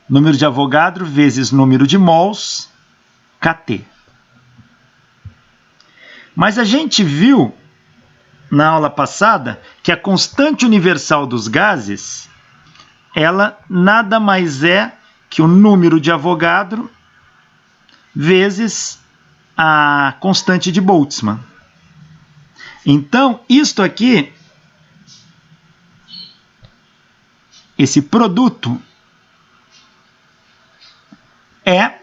número de Avogadro vezes número de mols, KT. Mas a gente viu na aula passada que a constante universal dos gases, ela nada mais é que o número de Avogadro vezes a constante de Boltzmann. Então, isto aqui, esse produto, é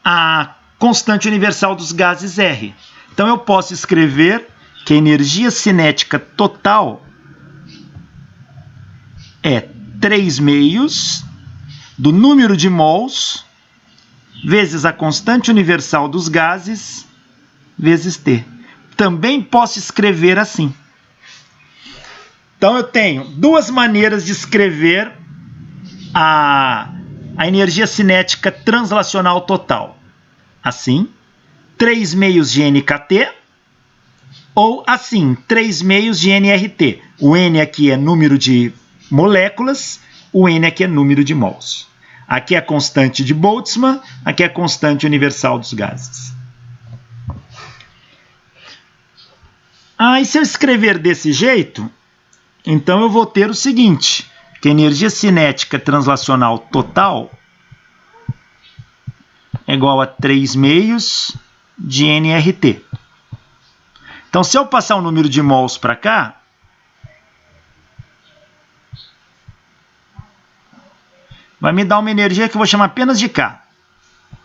a constante universal dos gases R. Então eu posso escrever que a energia cinética total é 3 meios do número de mols vezes a constante universal dos gases vezes T. Também posso escrever assim. Então eu tenho duas maneiras de escrever a energia cinética translacional total. Assim, 3 meios de nKT, ou assim, 3 meios de nRT. O N aqui é número de moléculas, o N aqui é número de mols. Aqui é a constante de Boltzmann, aqui é a constante universal dos gases. E se eu escrever desse jeito, então eu vou ter o seguinte, que a energia cinética translacional total é igual a 3 meios de nRT. Então, se eu passar o número de mols para cá, vai me dar uma energia que eu vou chamar apenas de K.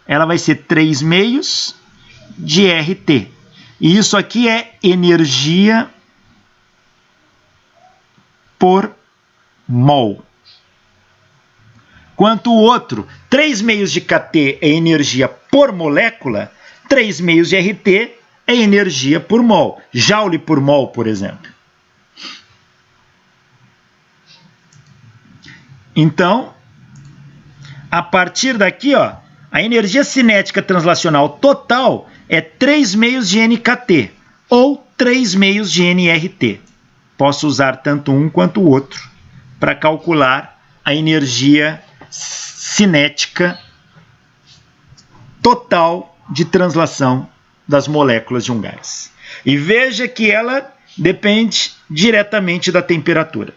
Ela vai ser 3 meios de RT. E isso aqui é energia por mol. Quanto o outro, 3 meios de KT é energia por molécula, 3 meios de RT é energia por mol. Joule por mol, por exemplo. Então, a partir daqui, ó, a energia cinética translacional total é 3 meios de nKT, ou 3 meios de nRT. Posso usar tanto um quanto o outro para calcular a energia cinética total de translação das moléculas de um gás. E veja que ela depende diretamente da temperatura.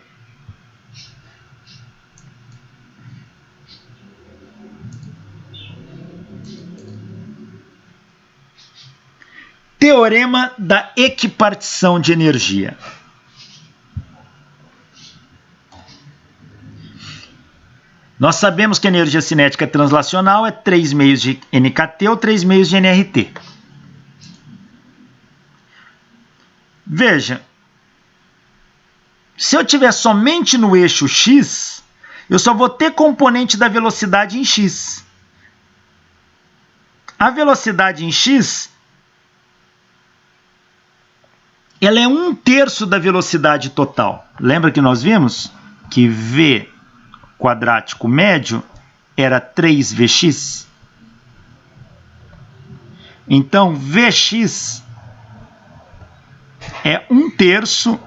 Teorema da equipartição de energia. Nós sabemos que a energia cinética translacional é 3 meios de NKT ou 3 meios de nRT. Veja, se eu tiver somente no eixo x, eu só vou ter componente da velocidade em x. A velocidade em x, ela é 1/3 da velocidade total. Lembra que nós vimos que v quadrático médio era 3vx? Então, vx é 1/3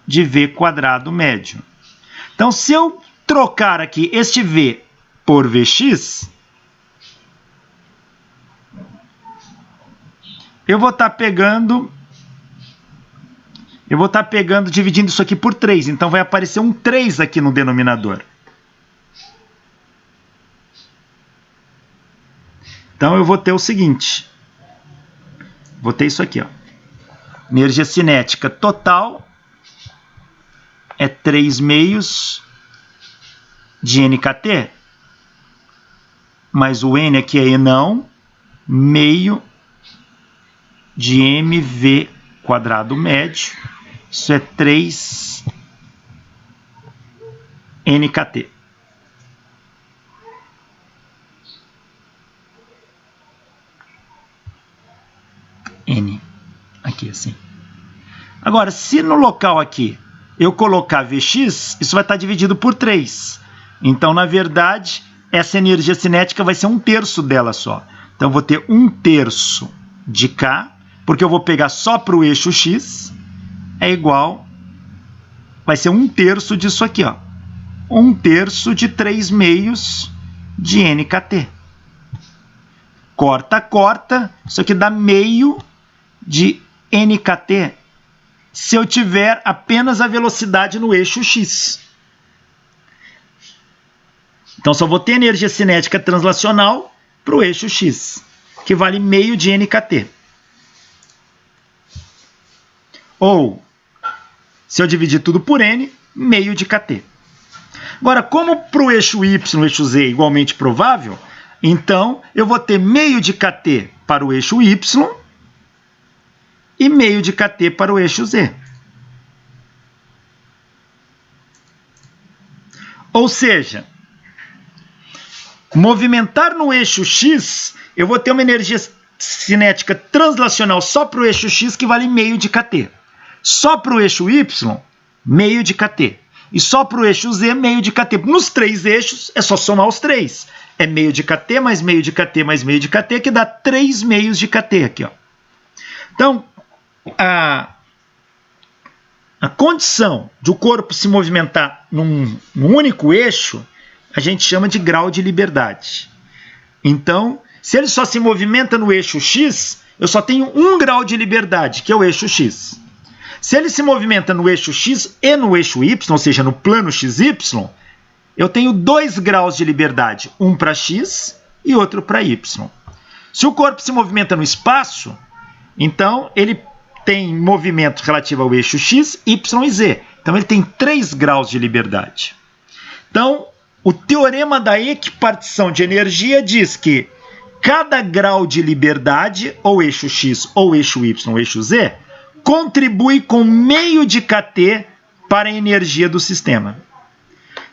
de v quadrado médio. Então, se eu trocar aqui este v por vx, eu vou estar pegando, dividindo isso aqui por 3. Então, vai aparecer um 3 aqui no denominador. Então, eu vou ter o seguinte. Vou ter isso aqui, ó. Energia cinética total é 3 meios de NKT. Mas o N aqui é enão, meio de mv quadrado médio. Isso é 3 NKT. N. Aqui assim. Agora, se no local aqui eu colocar Vx, isso vai estar dividido por 3. Então, na verdade, essa energia cinética vai ser 1/3 dela só. Então, eu vou ter 1/3 de K, porque eu vou pegar só para o eixo X, é igual, vai ser 1/3 disso aqui, ó. 1/3 de 3 meios de NKT. Corta, corta, isso aqui dá meio de NKT se eu tiver apenas a velocidade no eixo X. Então, só vou ter energia cinética translacional para o eixo X, que vale meio de NKT. Ou, se eu dividir tudo por N, meio de KT. Agora, como para o eixo Y, o eixo Z é igualmente provável, então eu vou ter meio de KT para o eixo Y e meio de KT para o eixo Z. Ou seja, movimentar no eixo X, eu vou ter uma energia cinética translacional só para o eixo X que vale meio de KT. Só para o eixo Y, meio de KT. E só para o eixo Z, meio de KT. Nos 3 eixos, é só somar os 3. É meio de KT mais meio de KT mais meio de KT, que dá 3 meios de KT aqui, ó. Então, a condição de o corpo se movimentar num único eixo, a gente chama de grau de liberdade. Então, se ele só se movimenta no eixo X, eu só tenho 1 grau de liberdade, que é o eixo X. Se ele se movimenta no eixo X e no eixo Y, ou seja, no plano XY, eu tenho 2 graus de liberdade, um para X e outro para Y. Se o corpo se movimenta no espaço, então ele tem movimento relativo ao eixo X, Y e Z. Então ele tem 3 graus de liberdade. Então, o teorema da equipartição de energia diz que cada grau de liberdade, ou eixo X, ou eixo Y, ou eixo Z, contribui com meio de KT para a energia do sistema.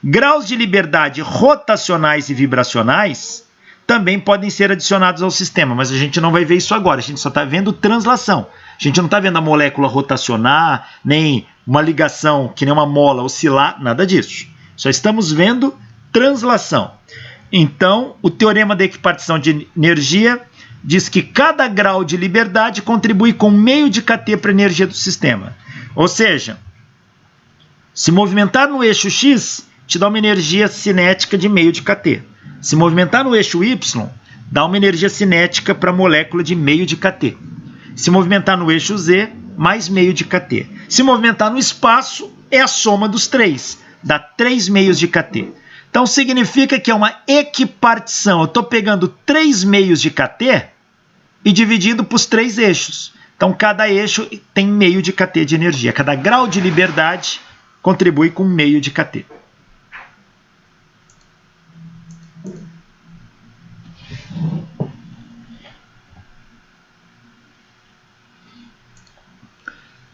Graus de liberdade rotacionais e vibracionais também podem ser adicionados ao sistema, mas a gente não vai ver isso agora, a gente só está vendo translação. A gente não está vendo a molécula rotacionar, nem uma ligação que nem uma mola oscilar, nada disso. Só estamos vendo translação. Então, o teorema da equipartição de energia diz que cada grau de liberdade contribui com meio de KT para a energia do sistema. Ou seja, se movimentar no eixo X, te dá uma energia cinética de meio de kT. Se movimentar no eixo Y, dá uma energia cinética para a molécula de meio de kT. Se movimentar no eixo Z, mais meio de kT. Se movimentar no espaço, é a soma dos três, dá 3 meios de kT. Então significa que é uma equipartição. Eu estou pegando 3 meios de kT e dividindo para os 3 eixos. Então cada eixo tem meio de kT de energia. Cada grau de liberdade contribui com meio de kT.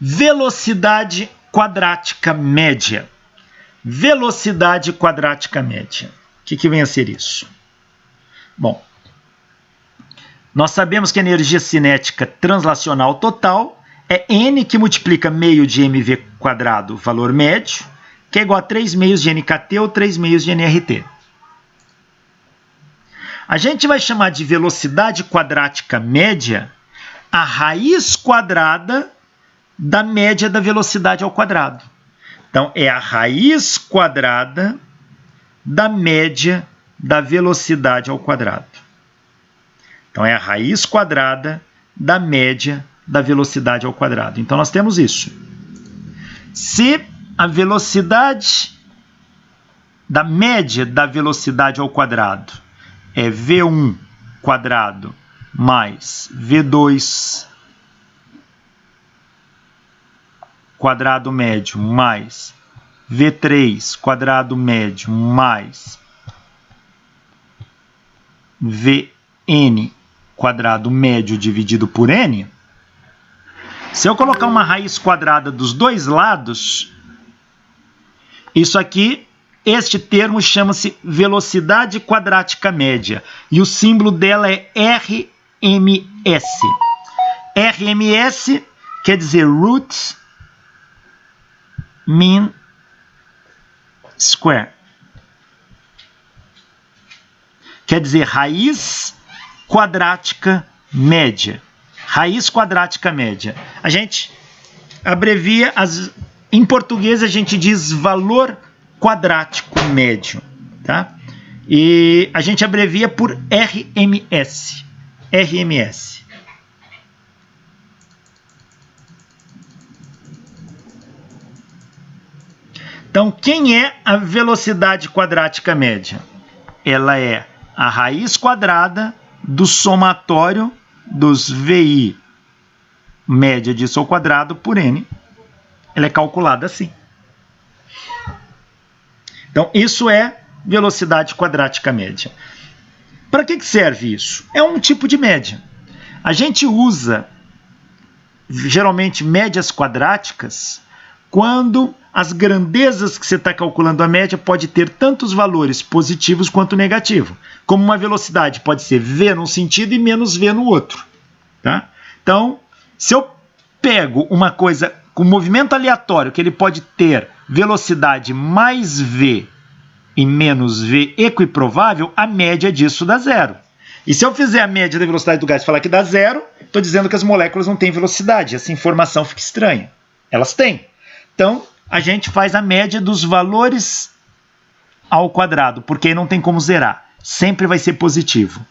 Velocidade quadrática média. Velocidade quadrática média. O que vem a ser isso? Bom, nós sabemos que a energia cinética translacional total é N que multiplica meio de mv quadrado, valor médio, que é igual a 3 meios de nkt ou 3 meios de nrt. A gente vai chamar de velocidade quadrática média a raiz quadrada da média da velocidade ao quadrado. Então, é a raiz quadrada da média da velocidade ao quadrado. Então, é a raiz quadrada da média da velocidade ao quadrado. Então, nós temos isso. Se a velocidade da média da velocidade ao quadrado é V1 quadrado mais V2 quadrado médio mais V3 quadrado médio mais Vn quadrado médio dividido por n, se eu colocar uma raiz quadrada dos dois lados, isso aqui, este termo chama-se velocidade quadrática média e o símbolo dela é RMS. RMS quer dizer root mean square. Quer dizer raiz quadrática média. Raiz quadrática média. A gente abrevia, em português a gente diz valor quadrático médio. Tá? E a gente abrevia por RMS. RMS. Então, quem é a velocidade quadrática média? Ela é a raiz quadrada do somatório dos VI média disso ao quadrado por N. Ela é calculada assim. Então, isso é velocidade quadrática média. Para que serve isso? É um tipo de média. A gente usa, geralmente, médias quadráticas quando as grandezas que você está calculando a média pode ter tantos valores positivos quanto negativo. Como uma velocidade pode ser v num sentido e menos v no outro. Tá? Então, se eu pego uma coisa com movimento aleatório, que ele pode ter velocidade mais v e menos v equiprovável, a média disso dá zero. E se eu fizer a média da velocidade do gás e falar que dá zero, estou dizendo que as moléculas não têm velocidade. Essa informação fica estranha. Elas têm. Então, a gente faz a média dos valores ao quadrado, porque aí não tem como zerar. Sempre vai ser positivo.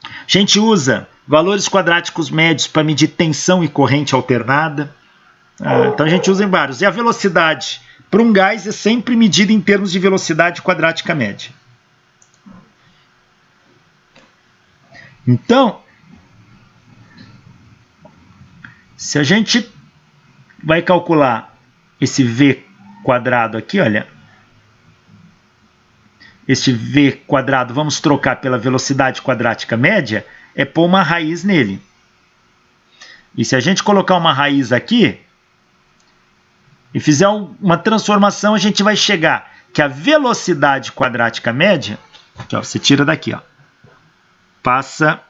A gente usa valores quadráticos médios para medir tensão e corrente alternada. Então, a gente usa em vários. E a velocidade para um gás é sempre medida em termos de velocidade quadrática média. Então, se a gente vai calcular esse V quadrado aqui, olha. Este V quadrado, vamos trocar pela velocidade quadrática média, é pôr uma raiz nele. E se a gente colocar uma raiz aqui, e fizer uma transformação, a gente vai chegar que a velocidade quadrática média, aqui, ó, você tira daqui, ó, passa...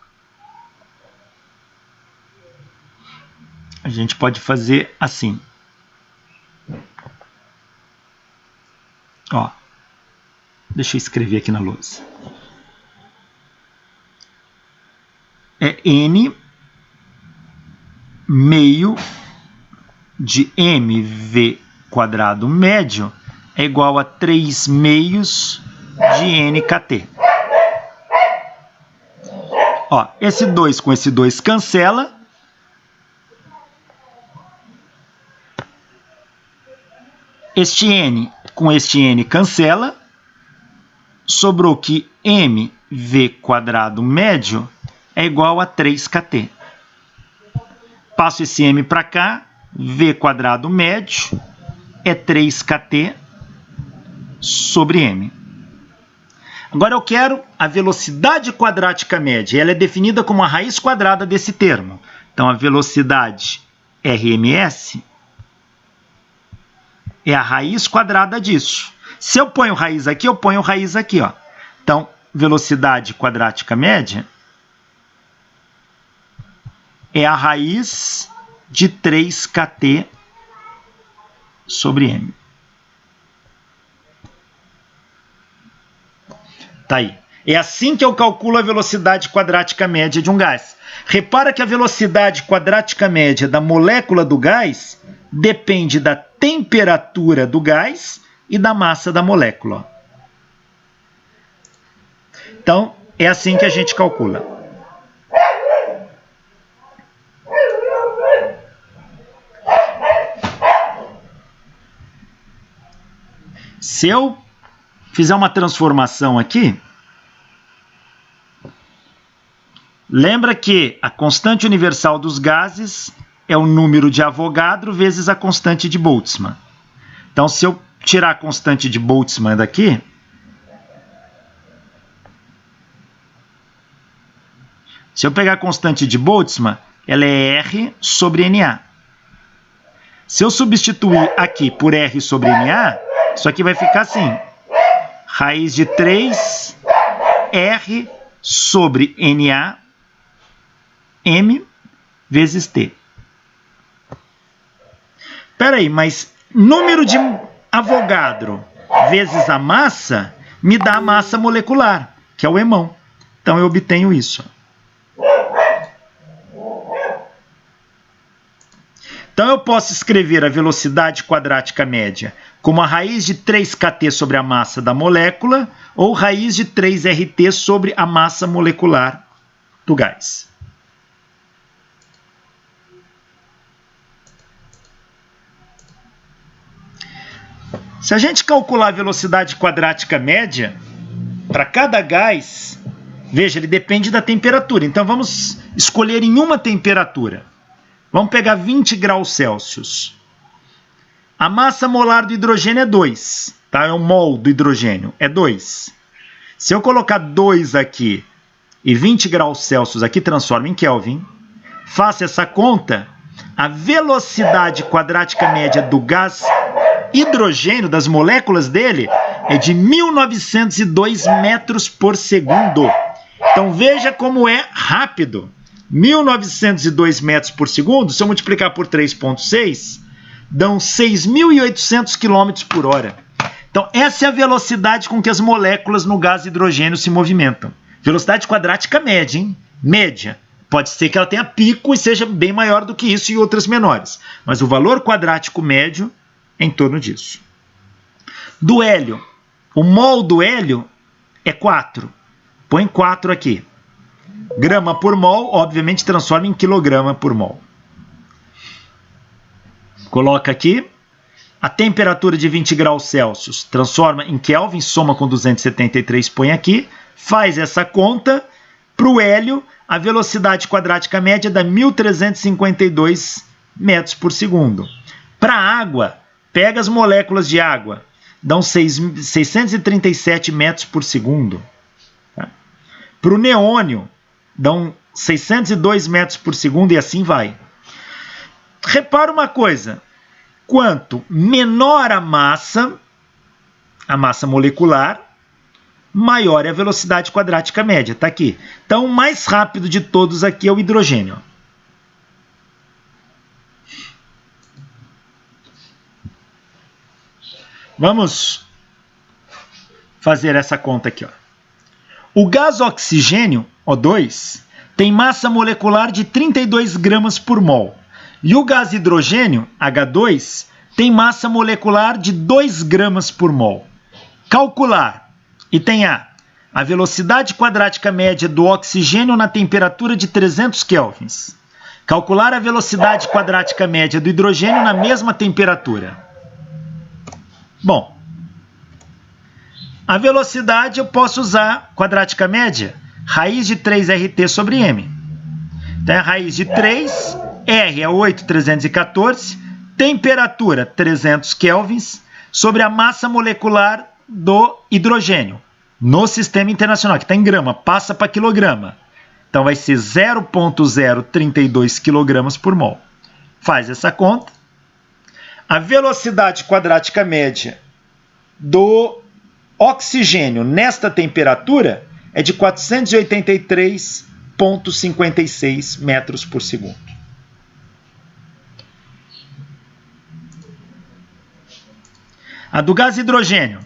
A gente pode fazer assim. Ó, deixa eu escrever aqui na lousa. É N meio de mv quadrado médio é igual a 3 meios de NKT. Ó, esse 2 com esse 2 cancela. Este N com este N cancela. Sobrou que mv² médio é igual a 3kT. Passo esse m para cá, v² médio é 3kT sobre m. Agora eu quero a velocidade quadrática média. Ela é definida como a raiz quadrada desse termo. Então, a velocidade RMS é a raiz quadrada disso. Se eu ponho raiz aqui, eu ponho raiz aqui, ó. Então, velocidade quadrática média é a raiz de 3kT sobre m. Tá aí. É assim que eu calculo a velocidade quadrática média de um gás. Repara que a velocidade quadrática média da molécula do gás depende da temperatura do gás e da massa da molécula. Então, é assim que a gente calcula. Se eu fizer uma transformação aqui, lembra que a constante universal dos gases é o número de Avogadro vezes a constante de Boltzmann. Então, se eu tirar a constante de Boltzmann daqui, se eu pegar a constante de Boltzmann, ela é R sobre NA. Se eu substituir aqui por R sobre NA, isso aqui vai ficar assim. Raiz de 3 R sobre NA M vezes T. Espera aí, mas número de Avogadro vezes a massa me dá a massa molecular, que é o emão. Então eu obtenho isso. Então eu posso escrever a velocidade quadrática média como a raiz de 3kT sobre a massa da molécula ou raiz de 3RT sobre a massa molecular do gás. Se a gente calcular a velocidade quadrática média para cada gás, veja, ele depende da temperatura. Então vamos escolher em uma temperatura. Vamos pegar 20 graus Celsius. A massa molar do hidrogênio é 2, tá? É o mol do hidrogênio, é 2. Se eu colocar 2 aqui e 20 graus Celsius aqui, transforma em Kelvin, faça essa conta, a velocidade quadrática média do gás hidrogênio, das moléculas dele, é de 1902 metros por segundo. Então veja como é rápido. 1902 metros por segundo, se eu multiplicar por 3,6, dão 6.800 km por hora. Então, essa é a velocidade com que as moléculas no gás hidrogênio se movimentam. Velocidade quadrática média, hein? Média. Pode ser que ela tenha pico e seja bem maior do que isso e outras menores. Mas o valor quadrático médio é em torno disso. Do hélio. O mol do hélio é 4. Põe 4 aqui. Grama por mol, obviamente, transforma em quilograma por mol. Coloca aqui. A temperatura de 20 graus Celsius transforma em Kelvin, soma com 273, põe aqui. Faz essa conta. Para o hélio, a velocidade quadrática média dá 1.352 metros por segundo. Para a água, pega as moléculas de água. Dão 637 metros por segundo. Tá? Para o neônio, dão 602 metros por segundo e assim vai. Repara uma coisa. Quanto menor a massa molecular, maior é a velocidade quadrática média. Está aqui. Então, o mais rápido de todos aqui é o hidrogênio. Vamos fazer essa conta aqui. Ó. O gás oxigênio, O2, tem massa molecular de 32 gramas por mol. E o gás hidrogênio, H2, tem massa molecular de 2 gramas por mol. Calcular. Item A. A velocidade quadrática média do oxigênio na temperatura de 300 kelvins. Calcular a velocidade quadrática média do hidrogênio na mesma temperatura. Bom, a velocidade eu posso usar quadrática média, raiz de 3RT sobre M. Então, a raiz de 3, R é 8,314, temperatura 300 kelvins, sobre a massa molecular do hidrogênio no sistema internacional, que está em grama, passa para quilograma. Então, vai ser 0,032 kg por mol. Faz essa conta. A velocidade quadrática média do oxigênio nesta temperatura é de 483,56 metros por segundo. A do gás hidrogênio.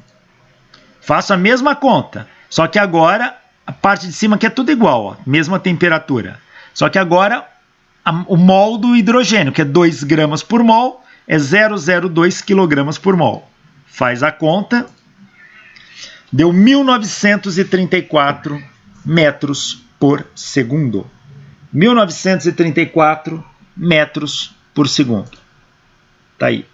Faço a mesma conta, só que agora a parte de cima aqui é tudo igual, ó, mesma temperatura. Só que agora o mol do hidrogênio, que é 2 gramas por mol, é 0,02 kg por mol. Faz a conta, deu 1934 metros por segundo. 1934 metros por segundo. Tá aí.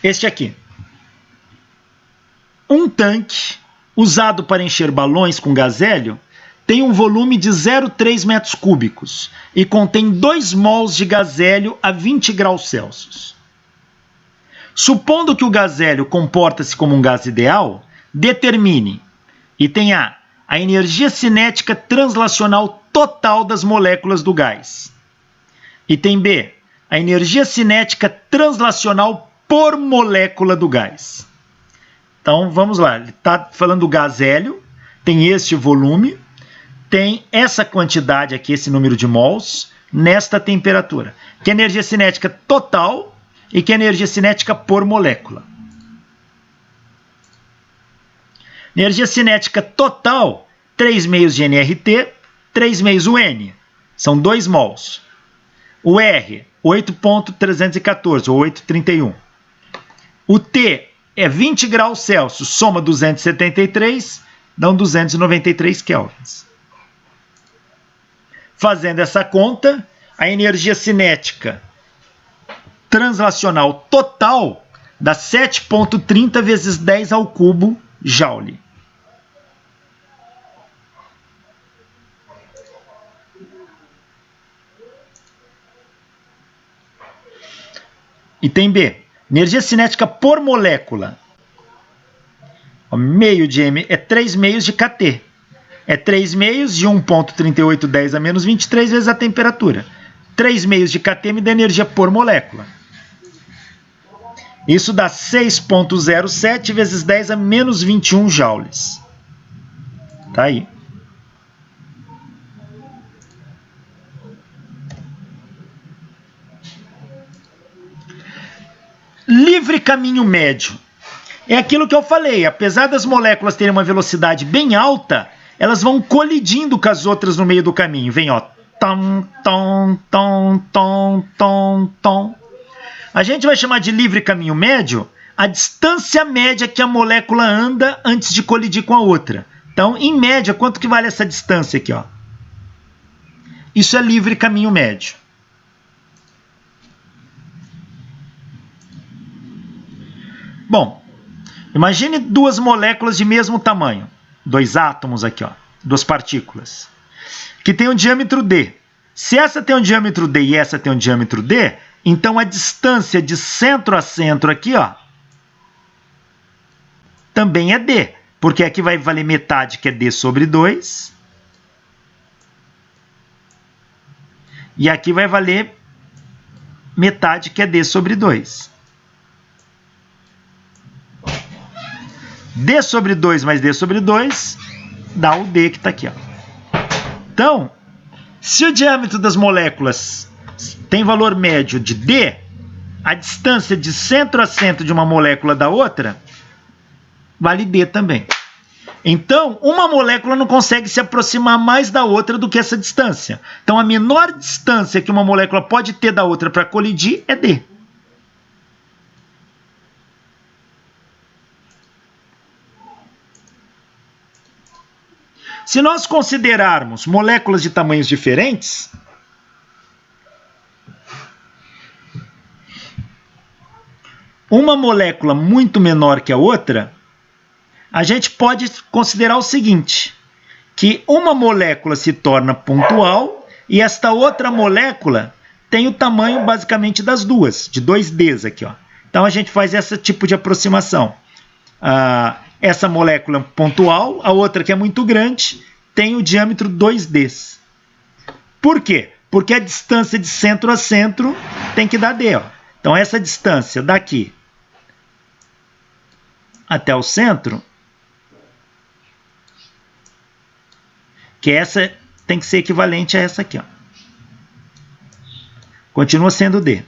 Este aqui. Um tanque usado para encher balões com gás hélio tem um volume de 0,3 metros cúbicos e contém 2 mols de gás hélio a 20 graus Celsius. Supondo que o gás hélio comporta-se como um gás ideal, determine, item A, a energia cinética translacional total das moléculas do gás. Item B, a energia cinética translacional por molécula do gás. Então, vamos lá. Ele está falando do gás hélio, tem este volume, tem essa quantidade aqui, esse número de mols, nesta temperatura, que é energia cinética total e que é energia cinética por molécula. Energia cinética total, 3 meios de nRT, 3 meios UN, são 2 mols. O R, 8,314 ou 8,31. O T é 20 graus Celsius, soma 273, dão 293 kelvins. Fazendo essa conta, a energia cinética translacional total dá 7,30 vezes 10 ao cubo joule. Item B. Energia cinética por molécula. Meio de M é 3 meios de kT. É 3 meios de 1,3810 a menos 23 vezes a temperatura. 3 meios de kT me dá energia por molécula. Isso dá 6,07 vezes 10 a menos 21 joules. Tá aí. Livre caminho médio. É aquilo que eu falei, apesar das moléculas terem uma velocidade bem alta, elas vão colidindo com as outras no meio do caminho. Vem, ó, tom, tom, tom, tom, tom, tom. A gente vai chamar de livre caminho médio a distância média que a molécula anda antes de colidir com a outra. Então, em média, quanto que vale essa distância aqui, ó? Isso é livre caminho médio. Bom, imagine 2 moléculas de mesmo tamanho, 2 átomos aqui, ó, 2 partículas, que tem um diâmetro D. Se essa tem um diâmetro D e essa tem um diâmetro D, então a distância de centro a centro aqui, ó, também é D, porque aqui vai valer metade, que é D sobre 2, e aqui vai valer metade, que é D sobre 2. D sobre 2 mais D sobre 2 dá o D que está aqui, ó. Então, se o diâmetro das moléculas tem valor médio de D, a distância de centro a centro de uma molécula da outra vale D também. Então, uma molécula não consegue se aproximar mais da outra do que essa distância. Então, a menor distância que uma molécula pode ter da outra para colidir é d. Se nós considerarmos moléculas de tamanhos diferentes, uma molécula muito menor que a outra, a gente pode considerar o seguinte, que uma molécula se torna pontual e esta outra molécula tem o tamanho basicamente das duas, de 2Ds aqui. Ó. Então a gente faz esse tipo de aproximação. Essa molécula pontual, a outra que é muito grande, tem o diâmetro 2Ds. Por quê? Porque a distância de centro a centro tem que dar D. Ó. Então essa distância daqui até o centro, que essa tem que ser equivalente a essa aqui. Ó. Continua sendo D.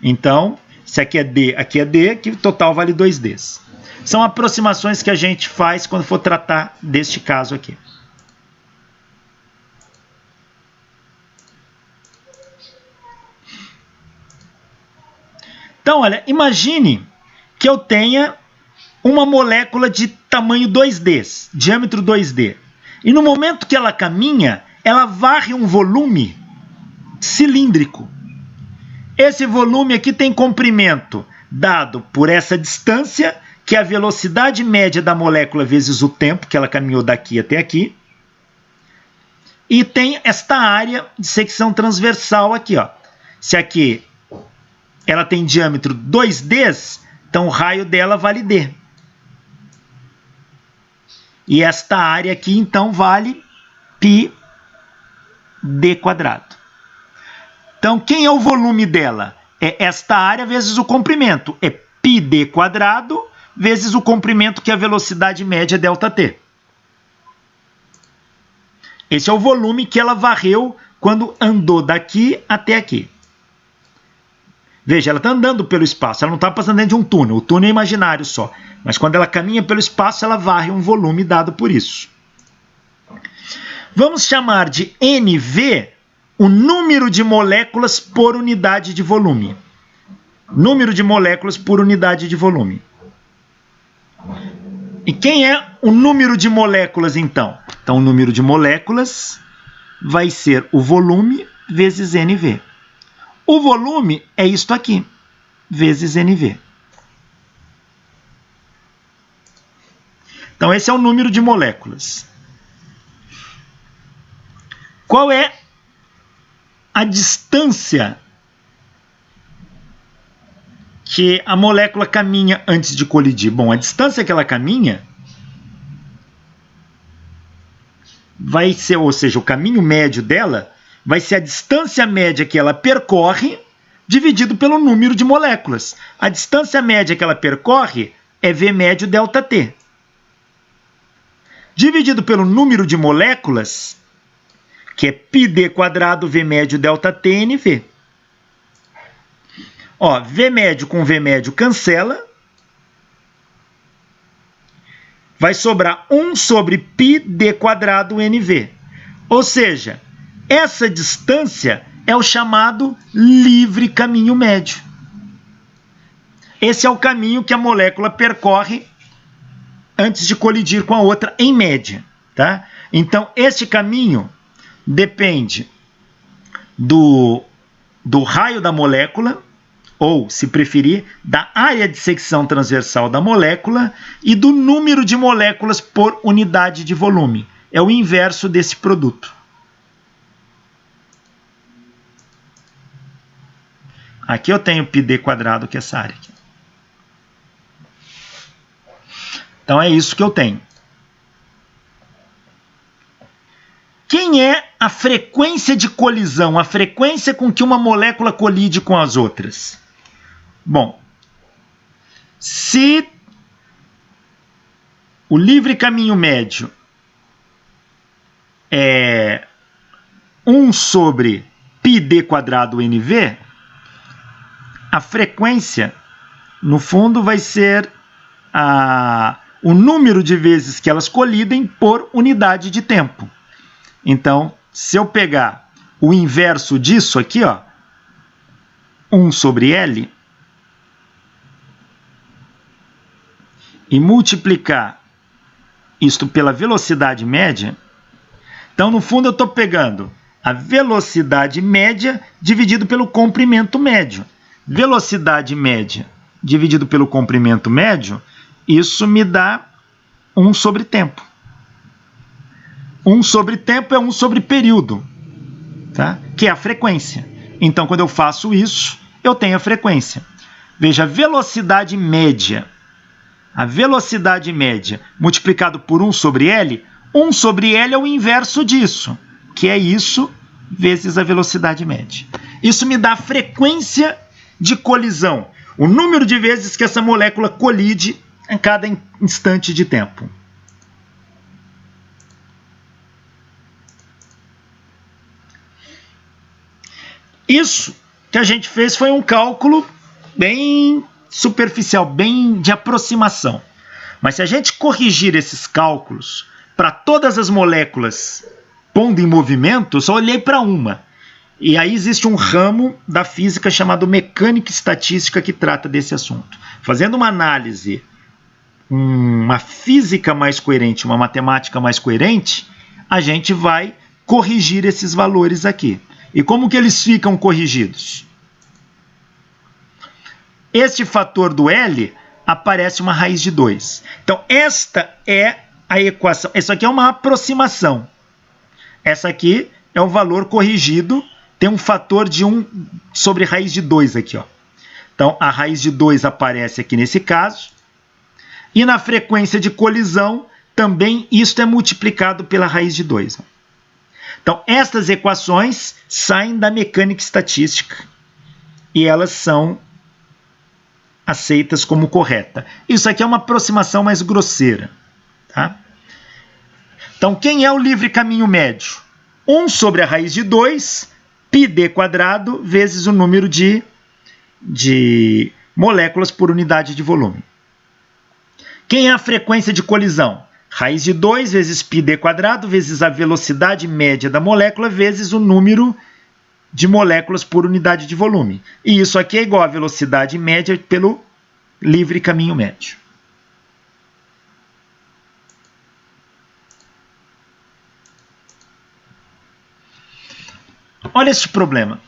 Então, se aqui é D, que o total vale 2Ds. São aproximações que a gente faz quando for tratar deste caso aqui. Então, olha, imagine que eu tenha uma molécula de tamanho 2D, diâmetro 2D. E no momento que ela caminha, ela varre um volume cilíndrico. Esse volume aqui tem comprimento dado por essa distância, que é a velocidade média da molécula vezes o tempo que ela caminhou daqui até aqui. E tem esta área de secção transversal aqui. Ó. Se aqui ela tem diâmetro 2D, então o raio dela vale D. E esta área aqui, então, vale πd². Então, quem é o volume dela? É esta área vezes o comprimento. É πd² vezes o comprimento, que é a velocidade média ΔT. Esse é o volume que ela varreu quando andou daqui até aqui. Veja, ela está andando pelo espaço, ela não está passando dentro de um túnel. O túnel é imaginário só. Mas quando ela caminha pelo espaço, ela varre um volume dado por isso. Vamos chamar de NV o número de moléculas por unidade de volume. Número de moléculas por unidade de volume. E quem é o número de moléculas, então? Então, o número de moléculas vai ser o volume vezes NV. O volume é isto aqui, vezes NV. Então, esse é o número de moléculas. Qual é a distância que a molécula caminha antes de colidir? Bom, a distância que ela caminha vai ser, ou seja, o caminho médio dela vai ser a distância média que ela percorre dividido pelo número de moléculas. A distância média que ela percorre é V médio ΔT. Dividido pelo número de moléculas, que é πd² V médio ΔT NV. Ó, V médio com V médio cancela. Vai sobrar 1 sobre πd² NV. Ou seja, essa distância é o chamado livre caminho médio. Esse é o caminho que a molécula percorre antes de colidir com a outra, em média. Tá? Então, este caminho depende do raio da molécula, ou, se preferir, da área de secção transversal da molécula e do número de moléculas por unidade de volume. É o inverso desse produto. Aqui eu tenho πd², que é essa área aqui. Então é isso que eu tenho. Quem é a frequência de colisão, a frequência com que uma molécula colide com as outras? Bom, se o livre caminho médio é 1 sobre πd² NV, a frequência No fundo, vai ser o número de vezes que elas colidem por unidade de tempo. Então, se eu pegar o inverso disso aqui, ó, 1 sobre L, e multiplicar isto pela velocidade média, então, no fundo, eu estou pegando a velocidade média dividido pelo comprimento médio. Velocidade média dividido pelo comprimento médio, isso me dá 1 sobre tempo. 1 sobre tempo é 1 sobre período, tá? Que é a frequência. Então, quando eu faço isso, eu tenho a frequência. Veja, a velocidade média multiplicado por 1 sobre L, 1 sobre L é o inverso disso, que é isso vezes a velocidade média. Isso me dá a frequência de colisão, o número de vezes que essa molécula colide em cada instante de tempo. Isso que a gente fez foi um cálculo bem superficial, bem de aproximação. Mas se a gente corrigir esses cálculos para todas as moléculas pondo em movimento, eu só olhei para uma. E aí existe um ramo da física chamado mecânica estatística que trata desse assunto. Fazendo uma análise, uma física mais coerente, uma matemática mais coerente, a gente vai corrigir esses valores aqui. E como que eles ficam corrigidos? Este fator do L aparece uma raiz de 2. Então, esta é a equação. Isso aqui é uma aproximação. Essa aqui é o valor corrigido. Tem um fator de 1 sobre raiz de 2 aqui, ó. Então, a raiz de 2 aparece aqui nesse caso. E na frequência de colisão, também isto é multiplicado pela raiz de 2. Então, estas equações saem da mecânica estatística e elas são aceitas como correta. Isso aqui é uma aproximação mais grosseira. Tá? Então, quem é o livre caminho médio? 1 sobre a raiz de 2, πd² vezes o número de moléculas por unidade de volume. Quem é a frequência de colisão? Raiz de 2 vezes πd² vezes a velocidade média da molécula vezes o número de moléculas por unidade de volume. E isso aqui é igual à velocidade média pelo livre caminho médio. Olha este problema.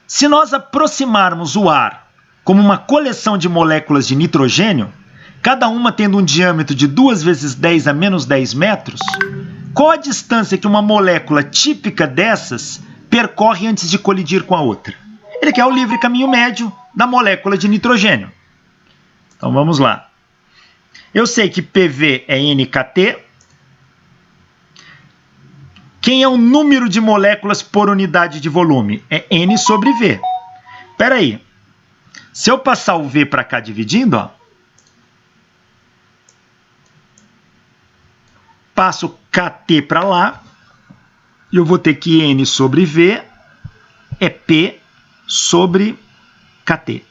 Se nós aproximarmos o ar como uma coleção de moléculas de nitrogênio, cada uma tendo um diâmetro de 2 vezes 10 a menos 10 metros, qual a distância que uma molécula típica dessas percorre antes de colidir com a outra? Ele quer o livre caminho médio da molécula de nitrogênio. Então vamos lá. Eu sei que PV é NKT. Quem é o número de moléculas por unidade de volume? É N sobre V. Espera aí. Se eu passar o V para cá dividindo, ó, passo KT para lá, e eu vou ter que N sobre V é P sobre KT.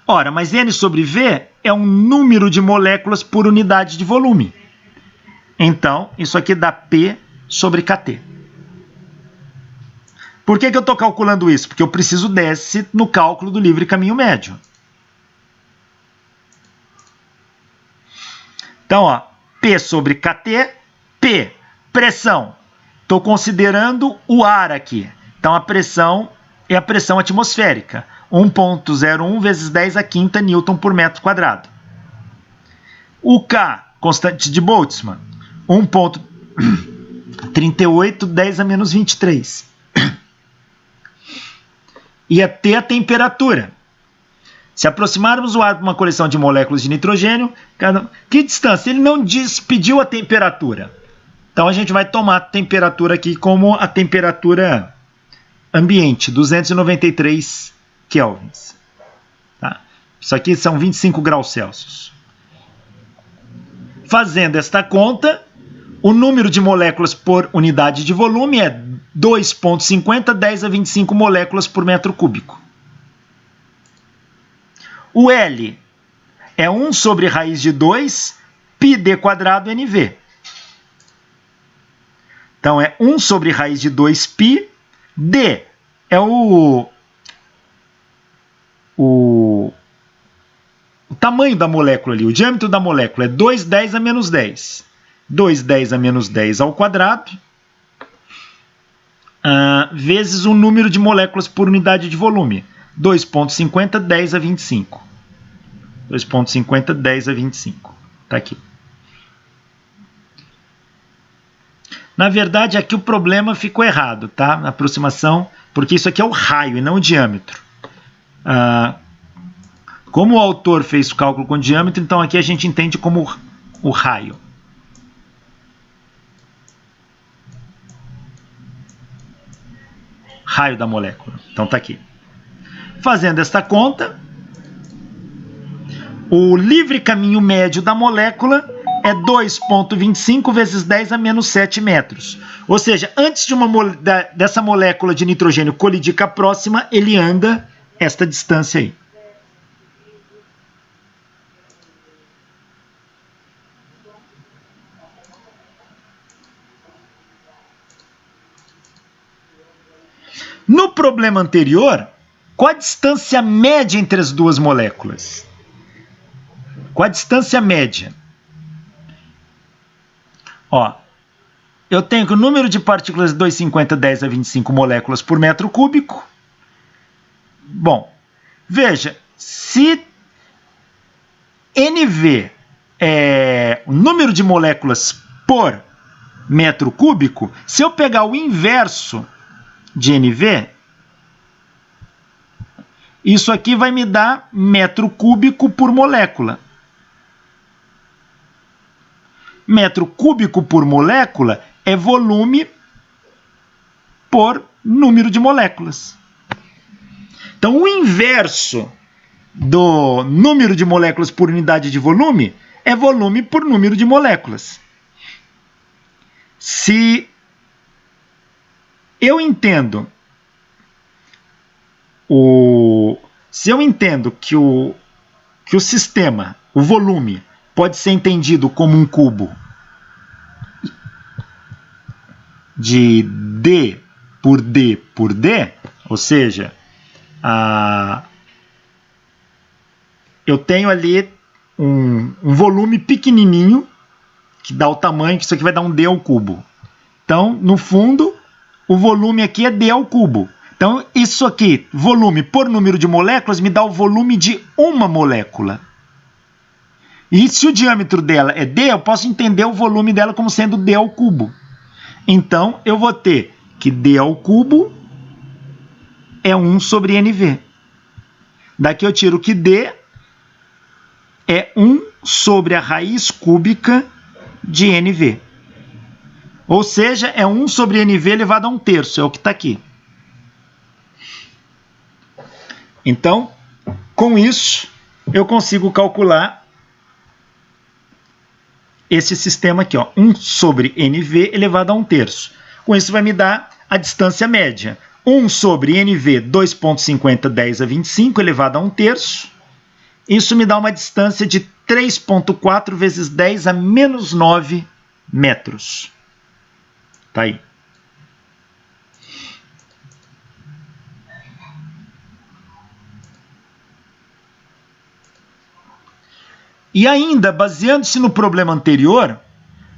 Ora, mas N sobre V é um número de moléculas por unidade de volume. Então, isso aqui dá P sobre KT. Por que eu estou calculando isso? Porque eu preciso desse no cálculo do livre caminho médio. Então, ó, P sobre KT, P, pressão. Estou considerando o ar aqui. Então, a pressão é a pressão atmosférica. 1,01 vezes 10 a quinta newton por metro quadrado. O K, constante de Boltzmann, 1,38, 10 a menos 23. E a T, a temperatura. Se aproximarmos o ar para uma coleção de moléculas de nitrogênio, que distância? Ele não pediu a temperatura. Então a gente vai tomar a temperatura aqui como a temperatura ambiente, 293 kelvins. Tá? Isso aqui são 25 graus Celsius. Fazendo esta conta, o número de moléculas por unidade de volume é 2,50, 10 a 25 moléculas por metro cúbico. O L é 1 sobre raiz de 2 πd quadrado NV. Então, é 1 sobre raiz de 2π. D é o tamanho da molécula ali, o diâmetro da molécula é 2,10 a menos 10. 2,10 a menos 10 ao quadrado, vezes o número de moléculas por unidade de volume. 2,50, 10 a 25. 2,50, 10 a 25. Está aqui. Na verdade, aqui o problema ficou errado, tá? Na aproximação, porque isso aqui é o raio e não o diâmetro. Como o autor fez o cálculo com diâmetro, então aqui a gente entende como o raio. Raio da molécula. Então está aqui. Fazendo esta conta, o livre caminho médio da molécula é 2,25 vezes 10 a menos 7 metros. Ou seja, antes de dessa molécula de nitrogênio colidir com a próxima, ele anda esta distância aí. No problema anterior, qual a distância média entre as duas moléculas? Qual a distância média? Ó, eu tenho que o número de partículas de 2,50, 10 a 25 moléculas por metro cúbico. Bom, veja, se NV é o número de moléculas por metro cúbico, se eu pegar o inverso de NV, isso aqui vai me dar metro cúbico por molécula. Metro cúbico por molécula é volume por número de moléculas. Então, o inverso do número de moléculas por unidade de volume é volume por número de moléculas. Se eu entendo que o sistema, o volume, pode ser entendido como um cubo de D por D por D, ou seja, eu tenho ali um volume pequenininho que dá o tamanho, que isso aqui vai dar um D ao cubo. Então, no fundo, o volume aqui é D ao cubo. Então, isso aqui, volume por número de moléculas, me dá o volume de uma molécula. E se o diâmetro dela é D, eu posso entender o volume dela como sendo D ao cubo. Então, eu vou ter que D ao cubo é 1 sobre NV. Daqui eu tiro que D é 1 sobre a raiz cúbica de NV. Ou seja, é 1 sobre NV elevado a 1/3, é o que está aqui. Então, com isso, eu consigo calcular esse sistema aqui, ó, 1 sobre NV elevado a 1/3. Com isso vai me dar a distância média. 1 sobre NV 2,50, 10 a 25 elevado a 1/3. Isso me dá uma distância de 3,4 vezes 10 a menos 9 metros. Tá aí. E ainda, baseando-se no problema anterior,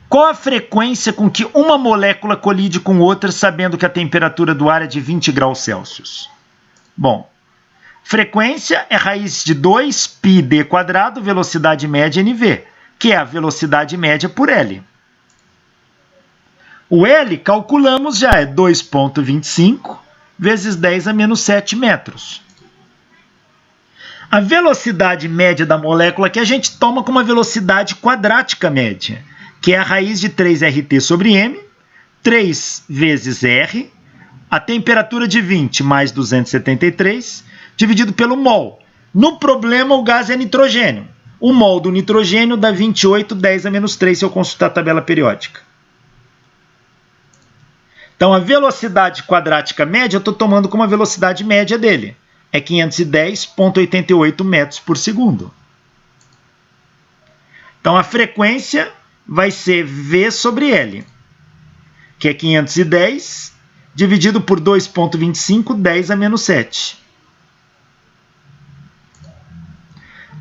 qual a frequência com que uma molécula colide com outra, sabendo que a temperatura do ar é de 20 graus Celsius? Bom, frequência é raiz de 2πd quadrado, velocidade média NV, que é a velocidade média por L. O L, calculamos já, é 2,25 vezes 10 a menos 7 metros. A velocidade média da molécula que a gente toma como a velocidade quadrática média, que é a raiz de 3RT sobre M, 3 vezes R, a temperatura de 20 mais 273, dividido pelo mol. No problema, o gás é nitrogênio. O mol do nitrogênio dá 28, 10 a menos 3, se eu consultar a tabela periódica. Então, a velocidade quadrática média eu estou tomando como a velocidade média dele. é 510,88 metros por segundo. Então, a frequência vai ser V sobre L, que é 510 dividido por 2,25, 10 a menos 7.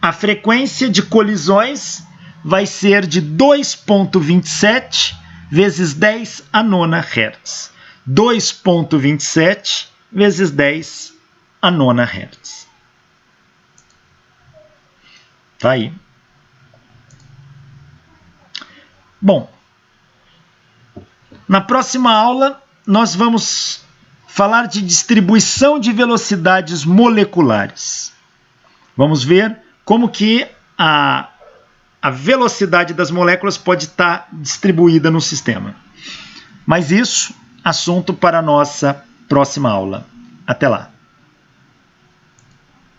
A frequência de colisões vai ser de 2,27 vezes 10 a nona Hz. 2,27 vezes 10 a nona Hz. Tá aí. Bom, na próxima aula nós vamos falar de distribuição de velocidades moleculares. Vamos ver como que a velocidade das moléculas pode estar distribuída no sistema. Mas isso, assunto para a nossa próxima aula. Até lá!